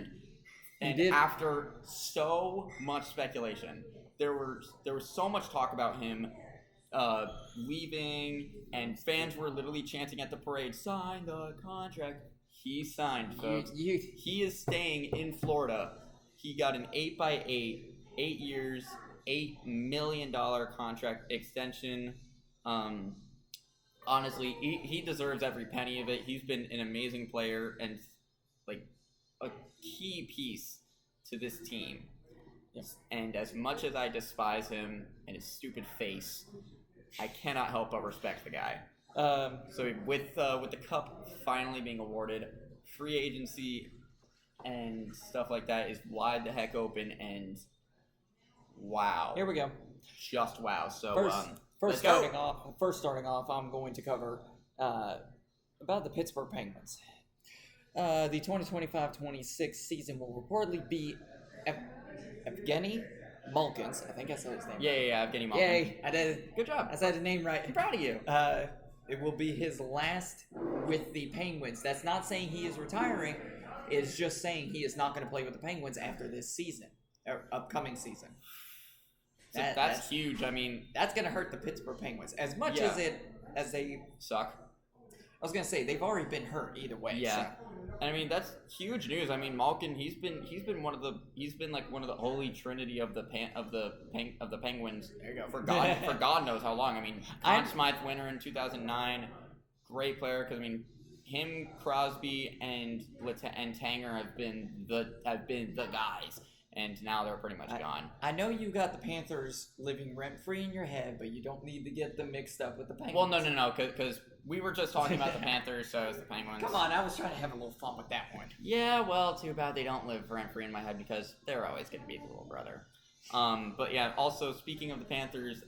and after so much speculation, there was so much talk about him leaving, and fans were literally chanting at the parade, "Sign the contract." He signed, folks. He is staying in Florida. He got an 8x8, 8 years, $8 million contract extension. Honestly, he deserves every penny of it. He's been an amazing player and like a key piece to this team. Yes. And as much as I despise him and his stupid face, I cannot help but respect the guy. So with the cup finally being awarded, free agency and stuff like that is wide the heck open, and wow. Here we go. Just wow. So first starting off, I'm going to cover About the Pittsburgh Penguins. The 2025-26 season will reportedly be Evgeny Malkin's. I think I said his name. Yeah. Evgeny Malkin. Yay! I did. Good job. I said his name right. I'm proud of you. It will be his last with the Penguins. That's not saying he is retiring. It's just saying he is not going to play with the Penguins after this season, or upcoming season. That's huge. I mean, that's going to hurt the Pittsburgh Penguins as much as they suck. I was going to say they've already been hurt either way. Yeah. So. And I mean, that's huge news. I mean, Malkin, he's been one of the holy trinity of the Penguins. There you go. For God knows how long. I mean, Conn Smythe winner in 2009, great player. Because I mean, him, Crosby, and Tanger have been the guys. And now they're pretty much gone. I know you got the Panthers living rent-free in your head, but you don't need to get them mixed up with the Penguins. Well, no, because we were just talking about the Panthers, so it's the Penguins. Come on, I was trying to have a little fun with that one. Yeah, well, too bad they don't live rent-free in my head because they're always going to be the little brother. But yeah, also, speaking of the Panthers,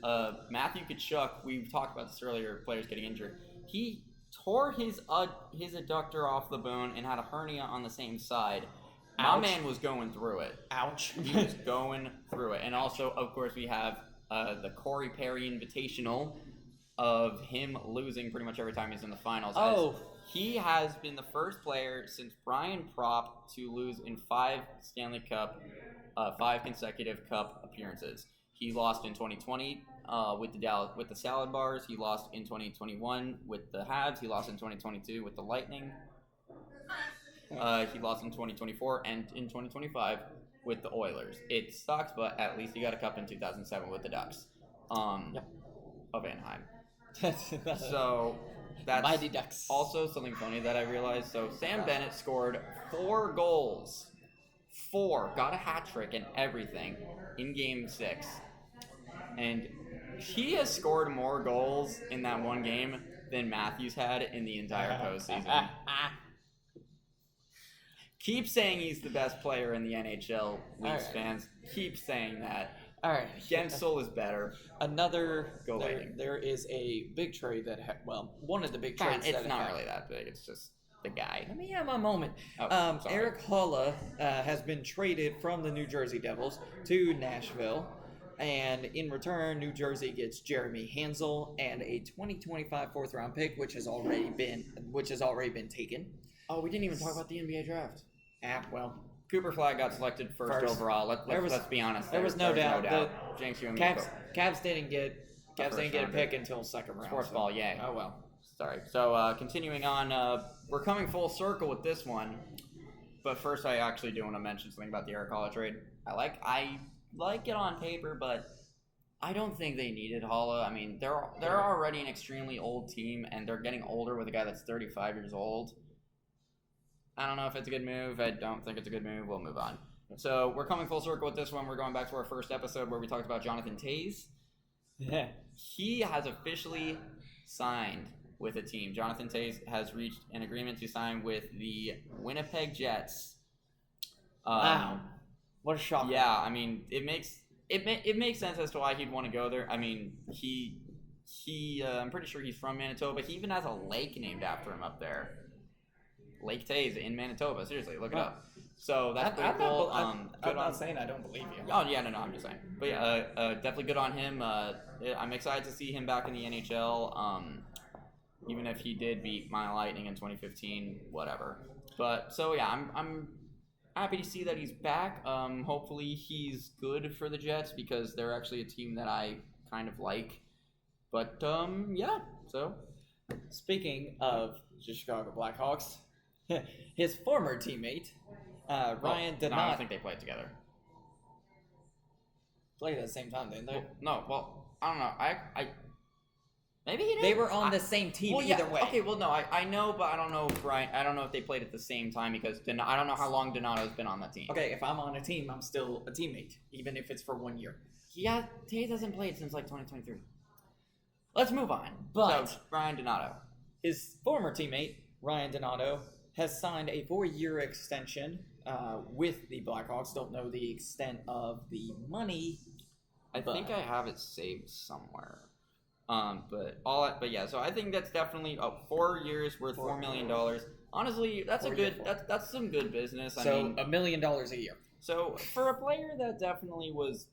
Matthew Tkachuk, we talked about this earlier, players getting injured. He tore his adductor off the bone and had a hernia on the same side. My man was going through it. Ouch. He was going through it. And also, of course, we have the Corey Perry Invitational of him losing pretty much every time he's in the finals. Oh. He has been the first player since Brian Propp to lose in 5 Stanley Cup, 5 consecutive Cup appearances. He lost in 2020 with the Salad Bars. He lost in 2021 with the Habs. He lost in 2022 with the Lightning. He lost in 2024 and in 2025 with the Oilers. It sucks, but at least he got a cup in 2007 with the Ducks of Anaheim. So that's Mighty Ducks. Also something funny that I realized. So Sam Bennett scored 4 goals. 4. Got a hat trick and everything in Game 6. And he has scored more goals in that one game than Matthews had in the entire postseason. Keep saying he's the best player in the NHL, Leafs fans. Keep saying that. All right. Gensel is better. There is a big trade that, one of the big trades. It's not really that big. It's just the guy. Let me have a moment. Eric Holla has been traded from the New Jersey Devils to Nashville. And in return, New Jersey gets Jeremy Hansel and a 2025 4th-round pick, which has already been taken. Oh, we didn't even talk about the NBA draft. Cooper Flag got selected first overall. Let's be honest. There was no doubt. Jinx, you and Cavs didn't get a pick until second round. Sportsball, yay. Oh well. Sorry. So continuing on, we're coming full circle with this one. But first, I actually do want to mention something about the Eric Holla trade. I like it on paper, but I don't think they needed Holla. I mean, they're already an extremely old team, and they're getting older with a guy that's 35 years old. I don't know if it's a good move. I don't think it's a good move. We'll move on. So we're coming full circle with this one. We're going back to our first episode where we talked about Jonathan Toews. Yeah. He has officially signed with a team. Jonathan Toews has reached an agreement to sign with the Winnipeg Jets. Wow. What a shock. Yeah, I mean, it makes sense as to why he'd want to go there. I mean, I'm pretty sure he's from Manitoba. He even has a lake named after him up there. Lake Toews in Manitoba. Seriously, look it up. So that's pretty cool. I'm not saying I don't believe you. Oh yeah, no, I'm just saying. But yeah, definitely good on him. I'm excited to see him back in the NHL. Even if he did beat my Lightning in 2015, whatever. But so yeah, I'm happy to see that he's back. Hopefully he's good for the Jets because they're actually a team that I kind of like. But yeah. So speaking of the Chicago Blackhawks. His former teammate, Ryan Donato. No, I don't think they played together. Played at the same time, didn't they? Well, I don't know. I maybe he did. They were on the same team either way. Okay, well, no, I know, but I don't know if I don't know if they played at the same time because I don't know how long Donato's been on that team. Okay, if I'm on a team, I'm still a teammate, even if it's for 1 year. Yeah, Toews hasn't played since like 2023. Let's move on. But so, Ryan Donato. His former teammate, Ryan Donato, has signed a 4-year extension with the Blackhawks. Don't know the extent of the money. I think I have it saved somewhere. But yeah, so I think that's definitely 4 years worth $4 million. Honestly, that's that's some good business. I mean, $1 million a year. So for a player that definitely was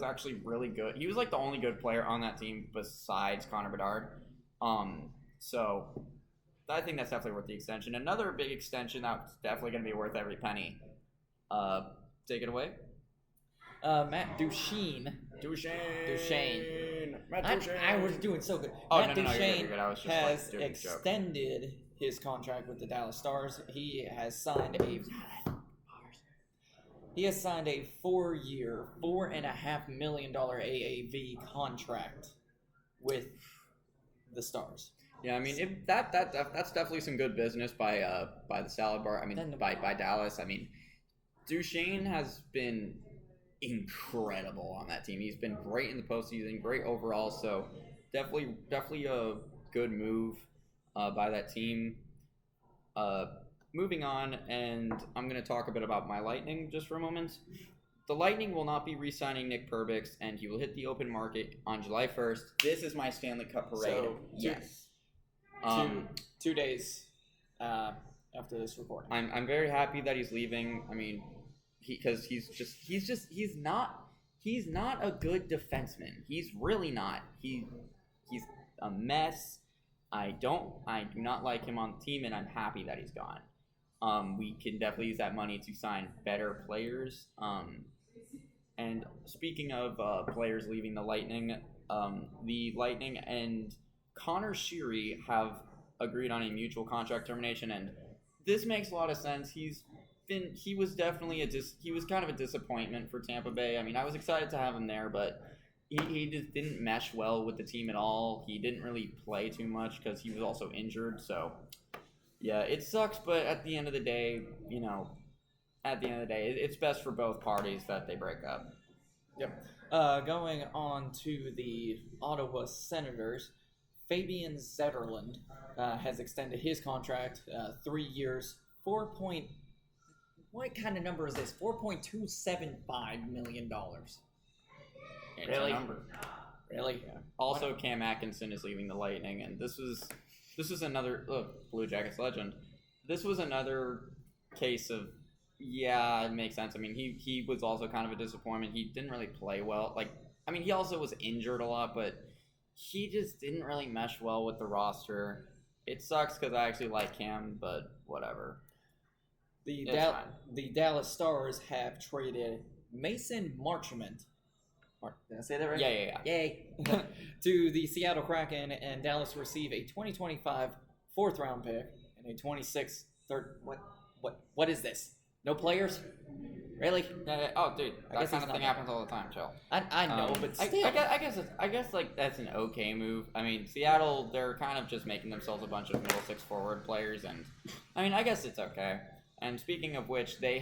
actually really good, he was like the only good player on that team besides Connor Bedard. So I think that's definitely worth the extension. Another big extension that's definitely going to be worth every penny. Take it away. Matt Duchene. Matt Duchene. I was doing so good. Oh, Matt no, Duchene you're good. I was just has doing a joke. extended his contract with the Dallas Stars. He has signed a 4-year, $4.5 million AAV contract with the Stars. Yeah, I mean that's definitely some good business by the salad bar. I mean by Dallas. I mean, Duchene has been incredible on that team. He's been great in the postseason, great overall. So definitely a good move by that team. Moving on, and I'm going to talk a bit about my Lightning just for a moment. The Lightning will not be re-signing Nick Perbix, and he will hit the open market on July 1st. This is my Stanley Cup parade. So, yes. 2 days after this recording. I'm very happy that he's leaving. I mean, because he's not a good defenseman. He's really not. He's a mess. I do not like him on the team, and I'm happy that he's gone. We can definitely use that money to sign better players. And speaking of players leaving the Lightning and Connor Sheary have agreed on a mutual contract termination, and this makes a lot of sense. He was definitely he was kind of a disappointment for Tampa Bay. I mean, I was excited to have him there, but he just didn't mesh well with the team at all. He didn't really play too much because he was also injured. So yeah, it sucks, but at the end of the day, it's best for both parties that they break up. Yep. Going on to the Ottawa Senators, Fabian Zetterlund has extended his contract 3 years, what kind of number is this? $4.275 million. It's Really? a number. Really? Yeah. Also, Cam Atkinson is leaving the Lightning, and this was another Blue Jackets legend. This was another case of it makes sense. I mean, he was also kind of a disappointment. He didn't really play well. He also was injured a lot, but he just didn't really mesh well with the roster. It sucks because I actually like Cam, but whatever. The Dallas Stars have traded Mason Marchment. Did I say that right? Yeah. Yay! To the Seattle Kraken, and Dallas receive a 2025 4th-round pick and a 26 third. What is this? No players? Really? Oh, dude, that kind of thing happens all the time. Chill. I know, but still. I guess that's an okay move. I mean, Seattle, they're kind of just making themselves a bunch of middle six forward players, and I mean, I guess it's okay. And speaking of which, the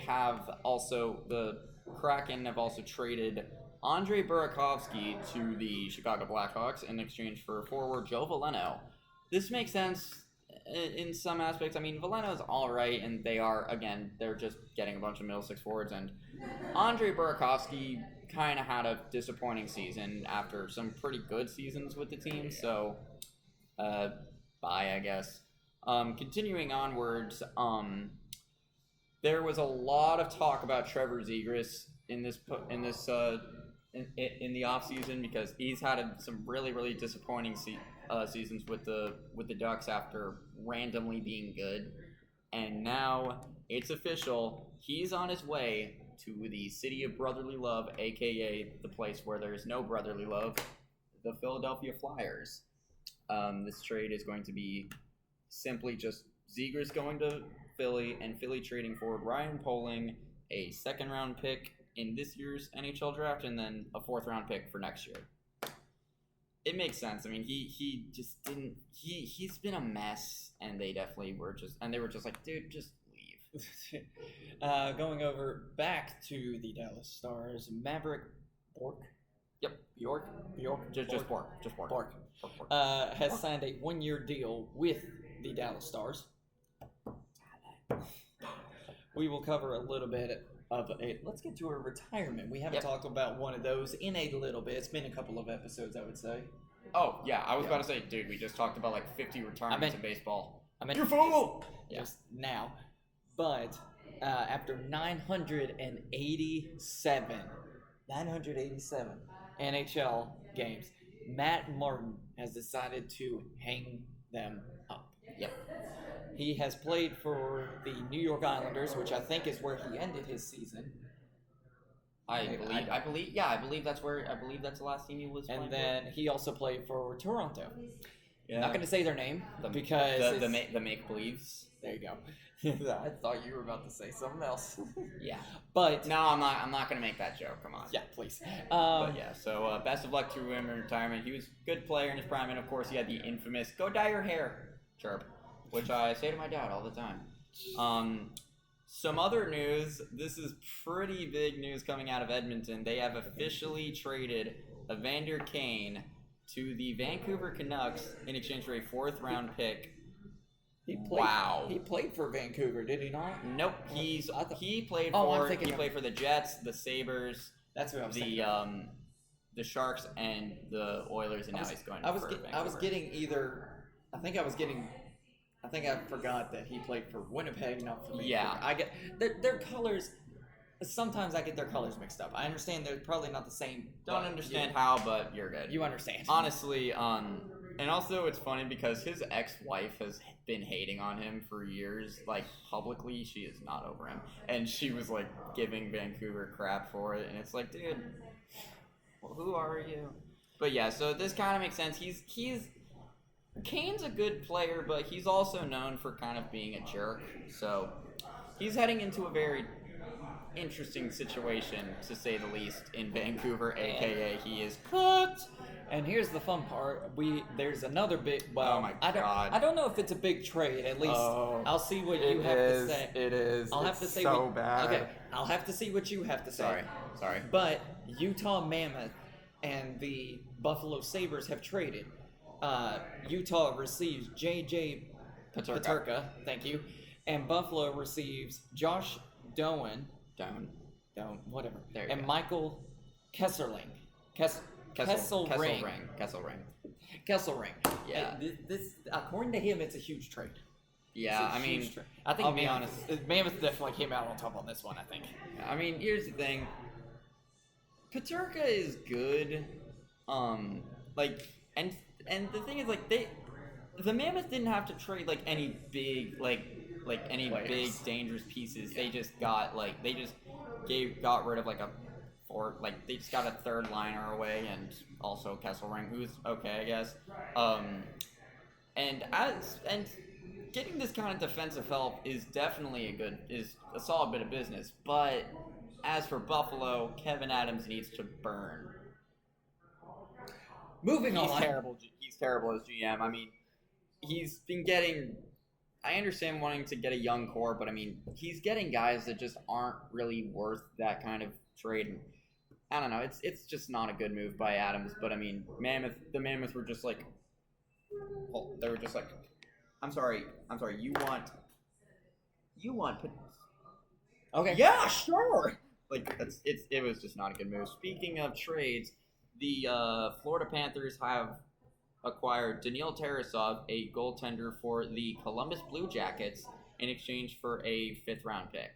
Kraken have also traded Andrei Burakovsky to the Chicago Blackhawks in exchange for forward Joe Veleno. This makes sense in some aspects. I mean, Veleno's all right, and they're just getting a bunch of middle six forwards. And Andrei Burakovsky kind of had a disappointing season after some pretty good seasons with the team. So, bye, I guess. Continuing onwards, there was a lot of talk about Trevor Zegras in the offseason because he's had some really, really disappointing seasons with the Ducks after randomly being good. And now it's official. He's on his way to the city of brotherly love, a.k.a. the place where there's no brotherly love, the Philadelphia Flyers. This trade is going to be simply just Zegras going to Philly and Philly trading forward Ryan Poehling, a 2nd-round pick in this year's NHL draft, and then a 4th-round pick for next year. It makes sense. I mean, he just didn't. He's been a mess, and they were just like, dude, just leave. Going over back to the Dallas Stars, Maverick Bourque. Yep, Bjork. Just Bourque. Has signed a 1-year deal with the Dallas Stars. We will cover a little bit let's get to a retirement. We haven't talked about one of those in a little bit. It's been a couple of episodes, I would say. Oh, yeah, I was about to say, dude, we just talked about like 50 retirements in baseball. You fool! Just now. But after 987 NHL games, Matt Martin has decided to hang them up. Yep. He has played for the New York Islanders, which I think is where he ended his season. I believe that's the last team he was playing. And then he also played for Toronto. Yeah. I'm not going to say their name because the make believes. There you go. I thought you were about to say something else. Yeah, but no, I'm not gonna make that joke. Come on. Yeah, please. But yeah, so best of luck to him in retirement. He was a good player in his prime, and of course he had the infamous "Go dye your hair" chirp, which I say to my dad all the time. Some other news. This is pretty big news coming out of Edmonton. They have officially traded Evander Kane to the Vancouver Canucks in exchange for a 4th-round pick. He played for Vancouver, did he not? Nope. He played for the Jets, the Sabres. That's what I was thinking. The Sharks and the Oilers, and now he's going. I think I forgot that he played for Winnipeg, not for Vancouver. Yeah. I get their colors. Sometimes I get their colors mixed up. I understand they're probably not the same. Don't understand how, but you're good. You understand. Honestly, and also it's funny because his ex-wife has been hating on him for years. Like, publicly, she is not over him. And she was, like, giving Vancouver crap for it. And it's like, dude, well, who are you? But yeah, so this kind of makes sense. Kane's a good player, but he's also known for kind of being a jerk. So he's heading into a very interesting situation, to say the least, in Vancouver, aka he is cooked. And here's the fun part: there's another big. Well, oh my God. I don't know if it's a big trade. At least I'll see what you have to say. It is. I'll have to say so bad. Okay, I'll have to see what you have to say. Sorry. But Utah Mammoth and the Buffalo Sabres have traded. Utah receives J.J. Peterka, thank you, and Buffalo receives Josh Doan, whatever, and Michael Kesselring. Kesselring. Yeah. This, according to him, it's a huge trade. Yeah, I think I'll be honest. Mammoth definitely came out on top on this one, I think. I mean, here's the thing. Peterka is good. And the thing is, the Mammoth didn't have to trade any big big dangerous pieces. Yeah. They just got got rid of they just got a 3rd liner away, and also Kesselring, who's okay, I guess. And getting this kind of defensive help is definitely a solid bit of business. But as for Buffalo, Kevin Adams needs to burn. Moving on. He's terrible as GM. I mean, he's been getting. I understand wanting to get a young core, but I mean, he's getting guys that just aren't really worth that kind of trade. I don't know. It's just not a good move by Adams. But I mean, the Mammoth were just like, well, they were just like, I'm sorry. You want. Okay. Yeah, sure. It was just not a good move. Speaking of trades, the Florida Panthers have acquired Daniil Tarasov, a goaltender, for the Columbus Blue Jackets in exchange for a 5th-round pick.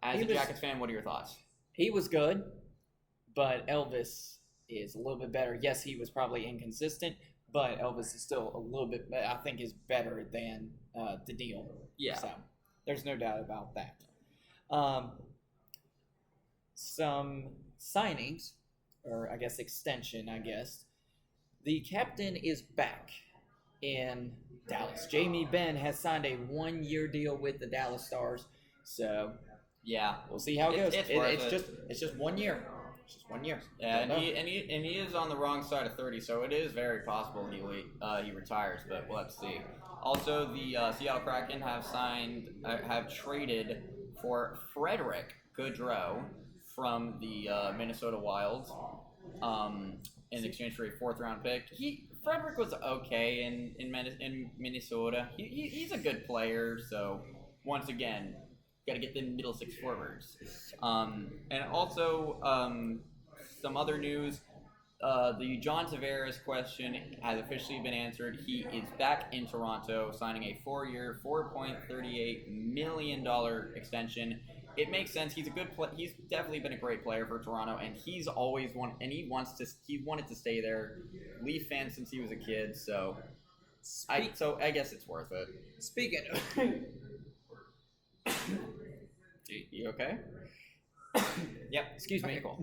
As a Jackets fan, what are your thoughts? He was good, but Elvis is a little bit better. Yes, he was probably inconsistent, but Elvis is still a little bit, I think, is better than Daniil. Yeah. So there's no doubt about that. Some signings, or I guess extension, The captain is back in Dallas. Jamie Benn has signed a 1-year deal with the Dallas Stars. So yeah, we'll see how it goes. It's just 1 year. It's just 1 year. Yeah, and he is on the wrong side of 30, so it is very possible he retires, but we'll have to see. Also, the Seattle Kraken have traded for Frederick Gaudreau from the Minnesota Wild in exchange for a 4th-round pick. Frederick was okay in Minnesota. He's a good player, so once again, gotta get the middle six forwards. And also some other news. The John Tavares question has officially been answered. He is back in Toronto, signing a 4-year, $4.38 million extension. It makes sense. He's a good he's definitely been a great player for Toronto, and he's always he wanted to stay there. Leaf fan since he was a kid, so I guess it's worth it. Speaking of you okay? Yep, excuse me. Okay, cool.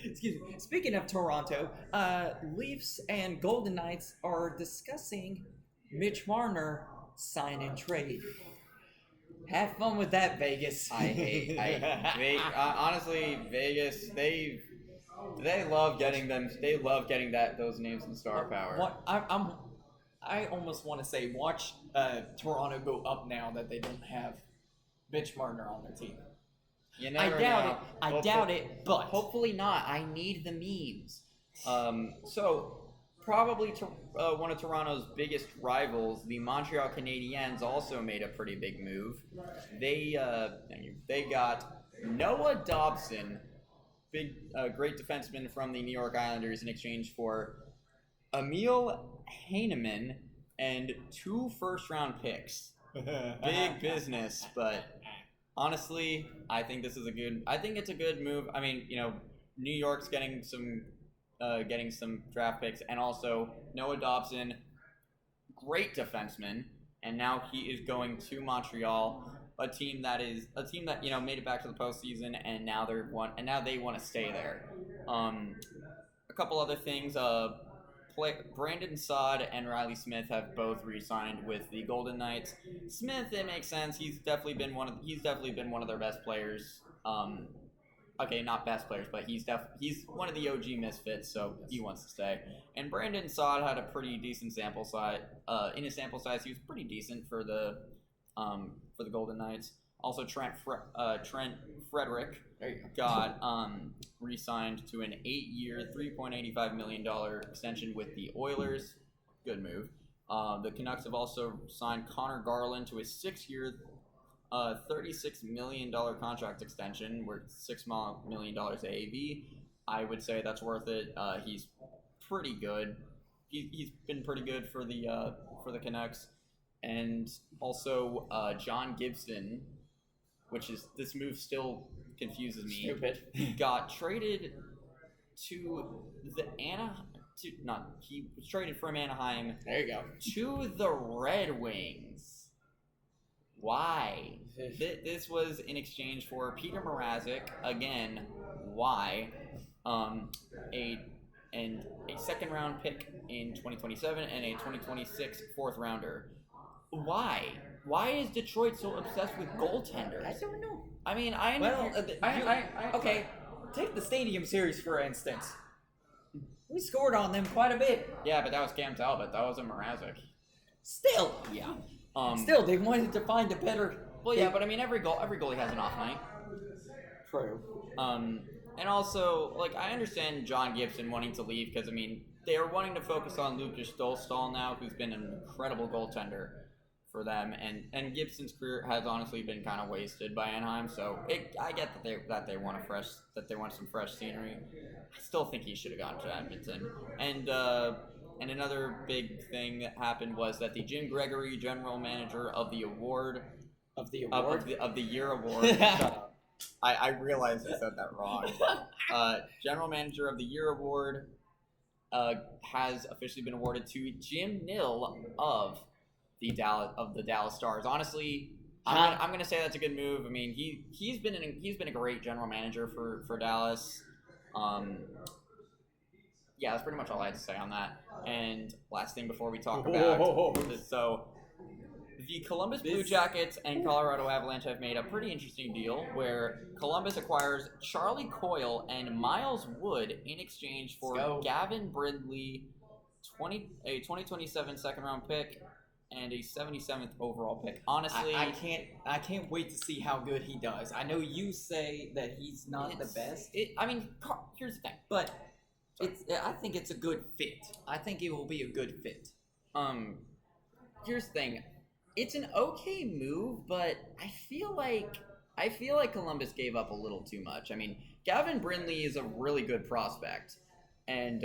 Excuse me. Speaking of Toronto, Leafs and Golden Knights are discussing Mitch Marner sign and trade. Have fun with that, Vegas. Honestly, Vegas, they love getting them. They love getting those names in star power. I almost want to say, watch Toronto go up now that they don't have Mitch Marner on their team. You never know. I doubt it, but hopefully not. I need the memes. So probably one of Toronto's biggest rivals, the Montreal Canadiens, also made a pretty big move. They got Noah Dobson, great defenseman from the New York Islanders, in exchange for Emil Heineman and 2 first-round picks. Big business, but honestly, I think it's a good move. I mean, New York's getting some draft picks, and also Noah Dobson, great defenseman, and now he is going to Montreal, a team that made it back to the postseason, and now they want to stay there. A couple other things. Brandon Saad and Riley Smith have both re-signed with the Golden Knights. Smith, it makes sense. He's definitely been one of their best players. Okay, not best players, but he's one of the OG misfits, so he wants to stay. And Brandon Saad had a pretty decent sample size. In his sample size, he was pretty decent for the Golden Knights. Also, Trent Frederick got re-signed to an 8-year, $3.85 million extension with the Oilers. Good move. The Canucks have also signed Connor Garland to a 6-year, $36 million contract extension worth $6 million AAV. I would say that's worth it. He's pretty good. He's been pretty good for the Canucks. And also John Gibson, which is, this move still confuses me. Stupid. He got traded to he was traded from Anaheim. There you go. To the Red Wings. Why? This was in exchange for Peter Mrazek. Again, why? A second round pick in 2027 and a 2026 fourth rounder. Why? Why is Detroit so obsessed with goaltenders? I don't know. I mean, okay. Take the Stadium Series for instance. We scored on them quite a bit. Yeah, but that was Cam Talbot. That wasn't Mrazek. Still, yeah. Still, they wanted to find a better. Well, yeah, but I mean, every goalie has an off night. True. And also, I understand John Gibson wanting to leave because, I mean, they are wanting to focus on Lucas Stolstall now, who's been an incredible goaltender for them, and Gibson's career has honestly been kind of wasted by Anaheim. So I get that they want some fresh scenery. I still think he should have gone to Edmonton. And another big thing that happened was that the Jim Gregory General Manager of the Year award. Shut up. I realized I said that wrong. General Manager of the Year award has officially been awarded to Jim Nill of the Dallas Stars. Honestly, I'm gonna say that's a good move. I mean, he's been a great general manager for Dallas. Yeah, that's pretty much all I had to say on that. And last thing before we talk about this, so the Columbus Blue Jackets and Colorado Avalanche have made a pretty interesting deal where Columbus acquires Charlie Coyle and Miles Wood in exchange for Gavin Brindley, a 2027 second-round pick, and a 77th overall pick. Honestly, I can't wait to see how good he does. I know you say that he's not the best. Here's the thing, but I think it's a good fit. I think it will be a good fit. Here's the thing. It's an okay move, but I feel like I feel like Columbus gave up a little too much. I mean, Gavin Brindley is a really good prospect, and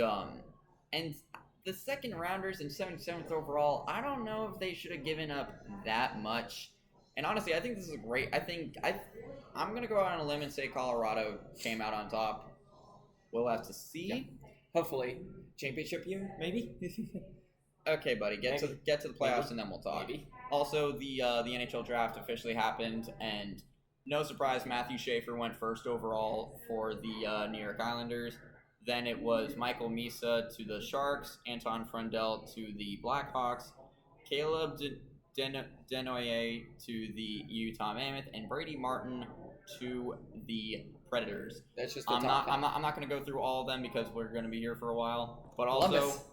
the second rounders and 77th overall, I don't know if they should have given up that much. And honestly, I think this is great. I'm gonna go out on a limb and say Colorado came out on top. We'll have to see. Yeah. Hopefully, championship year, maybe. Okay, buddy, get to the playoffs Maybe. and then we'll talk. Maybe. Also, the NHL draft officially happened, and no surprise, Matthew Schaefer went first overall for the New York Islanders. Then it was Michael Misa to the Sharks, Anton Frundell to the Blackhawks, Caleb Denoyer to the Utah Mammoth, and Brady Martin to the Predators. That's just the I'm top not going to go through all of them because we're going to be here for a while. But also, Columbus.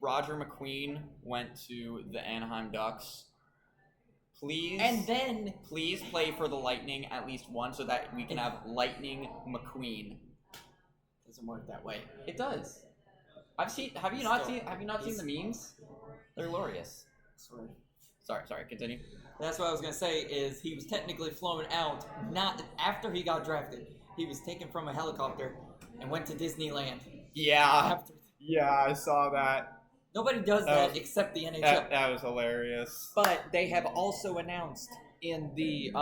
Roger McQueen went to the Anaheim Ducks. Please play for the Lightning at least once so that we can have Lightning McQueen. Doesn't work that way. It does. Have you not seen the memes? They're glorious. Sorry, continue. That's what I was gonna say. Is he was technically flown out not after he got drafted. He was taken from a helicopter and went to Disneyland. Yeah, I saw that. Nobody does that except the NHL. That was hilarious. But they have also announced in the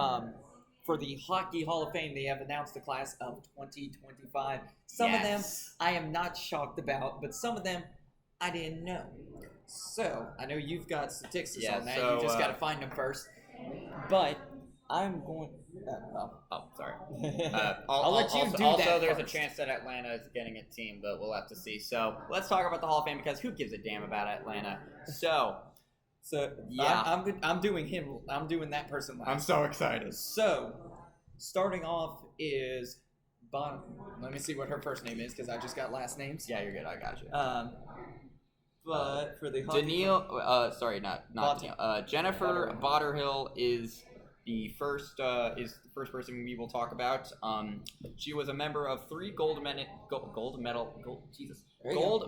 for the Hockey Hall of Fame, they have announced the class of 2025. Some of them I am not shocked about, but some of them I didn't know. So I know you've got statistics on that. So, you just got to find them first. But I'm going. Sorry. I'll let you do also, that there's first. a chance that Atlanta is getting a team, but we'll have to see. So let's talk about the Hall of Fame because who gives a damn about Atlanta? So yeah, I'm good. I'm doing him. I'm doing that person last. I'm so excited. So, starting off is let me see what her first name is because I just got last names. Yeah, you're good. I got you. But for the Jennifer Botterhill is the first person we will talk about. She was a member of 3 gold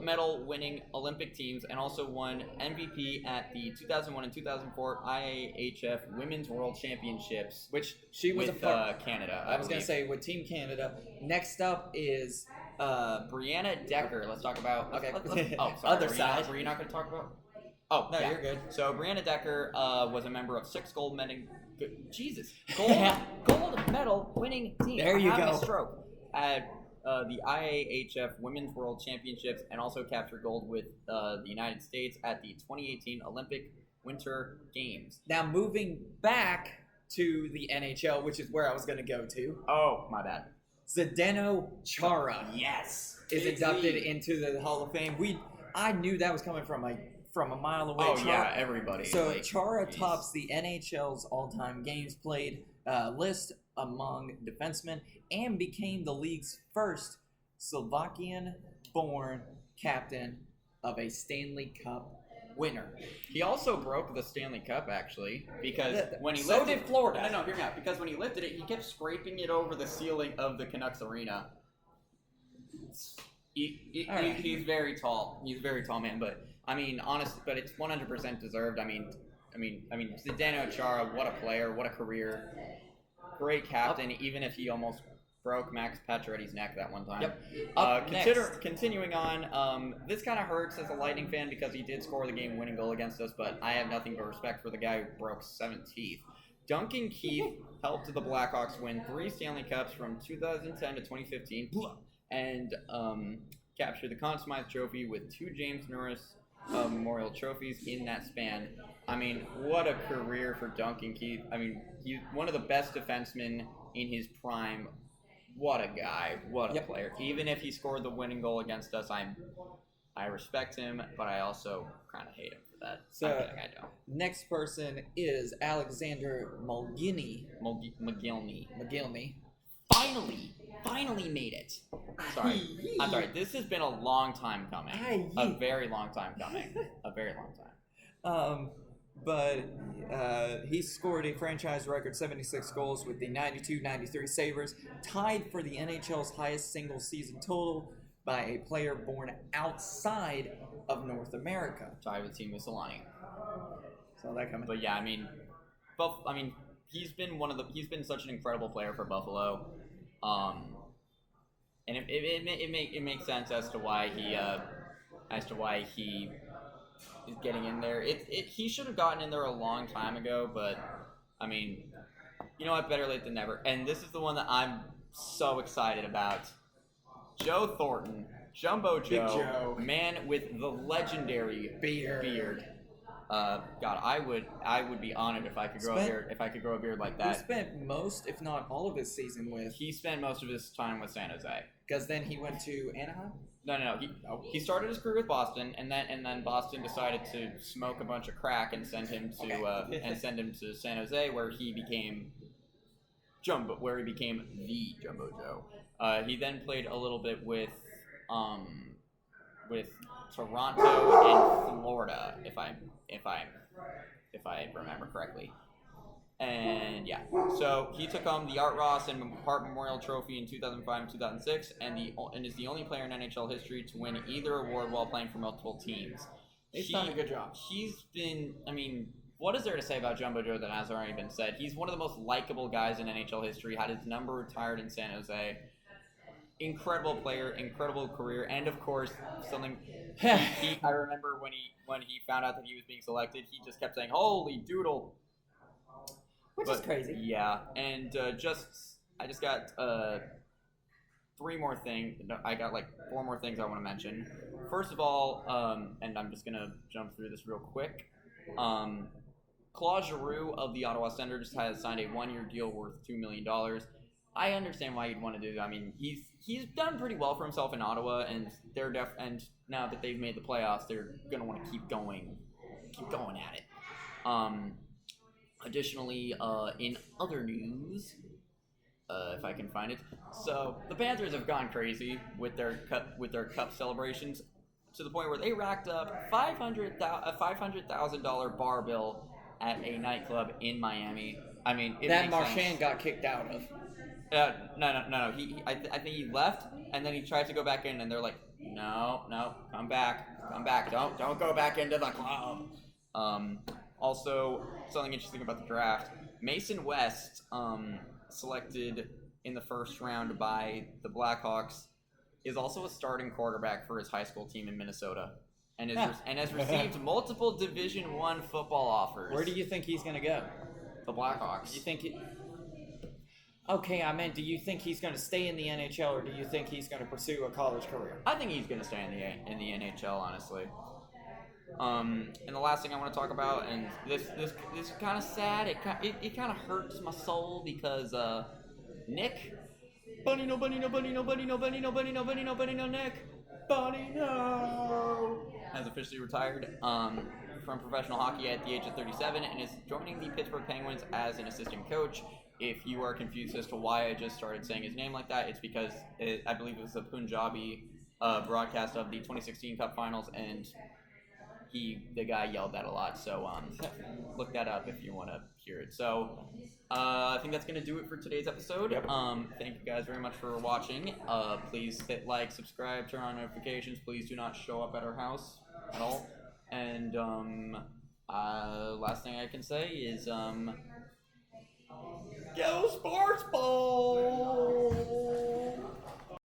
medal winning Olympic teams and also won MVP at the 2001 and 2004 IAHF Women's World Championships, which she was with Canada. I was going to say with Team Canada. Next up is Brianna Decker. Let's talk about. Okay. Sorry. Other side. Were you not going to talk about? Oh, no, yeah. You're good. So Brianna Decker was a member of 6 gold medal winning teams. There you I'm having go. A stroke at the IAHF Women's World Championships and also captured gold with the United States at the 2018 Olympic Winter Games. Now moving back to the NHL, which is where I was going to go to. Oh, my bad. Zdeno Chara. Yes. Is inducted into the Hall of Fame. I knew that was coming from a mile away. Oh, yeah, everybody. So Chara tops the NHL's all-time games played list among defensemen and became the league's first Slovakian-born captain of a Stanley Cup winner. He also broke the Stanley Cup, actually, because when he So lifted did Florida. No, hear me out. Because when he lifted it, he kept scraping it over the ceiling of the Canucks arena. He's very tall. He's a very tall man, but I mean, honestly, but it's 100% deserved. I mean, Zdeno Chara, what a player, what a career, great captain. Even if he almost broke Max Pacioretty's neck that one time. Yep. Continuing on, this kind of hurts as a Lightning fan because he did score the game-winning goal against us, but I have nothing but respect for the guy who broke 7 teeth. Duncan Keith helped the Blackhawks win 3 Stanley Cups from 2010 to 2015 and capture the Conn Smythe Trophy with 2 James Norris Memorial trophies in that span. I mean, what a career for Duncan Keith. I mean, he's one of the best defensemen in his prime. What a guy. What a player. Even if he scored the winning goal against us, I respect him, but I also kind of hate him for that. So, I don't. Next person is Alexander Mogilny. Finally made it. I'm sorry. This has been a long time coming. A very long time coming. A very long time. But he scored a franchise record 76 goals with the 92-93 Sabres, tied for the NHL's highest single season total by a player born outside of North America. Tied with Team Missolani. So that coming. But yeah, he's been such an incredible player for Buffalo, and it makes sense as to why he is getting in there. He should have gotten in there a long time ago, but I mean, you know what? Better late than never. And this is the one that I'm so excited about. Joe Thornton, Jumbo Joe, man with the legendary beard. God, I would be honored if I could grow a beard like that. He spent most, if not all, of his season with. He spent most of his time with San Jose. Because then he went to Anaheim. No. He started his career with Boston, and then Boston decided to smoke a bunch of crack and send him to San Jose, where he became the Jumbo Joe. He then played a little bit with Toronto and Florida, if I remember correctly. And yeah, so he took home the Art Ross and Hart Memorial Trophy in 2005 and 2006, and is the only player in NHL history to win either award while playing for multiple teams. He's done a good job. He's been, I mean, what is there to say about Jumbo Joe that has already been said? He's one of the most likable guys in NHL history, had his number retired in San Jose. Incredible player, incredible career, and of course, something I remember when he found out that he was being selected, he just kept saying, "Holy doodle." Which is crazy. Yeah, and I just got three more things. No, I got like four more things I want to mention. First of all, and I'm just gonna jump through this real quick. Claude Giroux of the Ottawa Senators has signed a 1-year deal worth $2 million. I understand why you'd want to do that. I mean, he's done pretty well for himself in Ottawa, and and now that they've made the playoffs, they're gonna want to keep going at it. Additionally, in other news, if I can find it, so the Panthers have gone crazy with their cup celebrations to the point where they racked up a $500,000 bar bill at a nightclub in Miami. I mean, that Marchand got kicked out of. No. I think he left, and then he tried to go back in, and they're like, no, come back, don't go back into the club. Also, something interesting about the draft: Mason West, selected in the first round by the Blackhawks, is also a starting quarterback for his high school team in Minnesota, and has received multiple Division I football offers. Where do you think he's going to go? The Blackhawks. You think? Okay, I meant, do you think he's going to stay in the NHL, or do you think he's going to pursue a college career? I think he's going to stay in the NHL, honestly. And the last thing I want to talk about, and this is kind of sad. It kind of hurts my soul because Nick, Bunny no has officially retired from professional hockey at the age of 37 and is joining the Pittsburgh Penguins as an assistant coach. If you are confused as to why I just started saying his name like that, it's because I believe it was a Punjabi broadcast of the 2016 Cup Finals, and the guy yelled that a lot. So look that up if you want to hear it. So I think that's going to do it for today's episode. Yep. Thank you guys very much for watching. Please hit like, subscribe, turn on notifications. Please do not show up at our house at all. And last thing I can say is go Sportsball!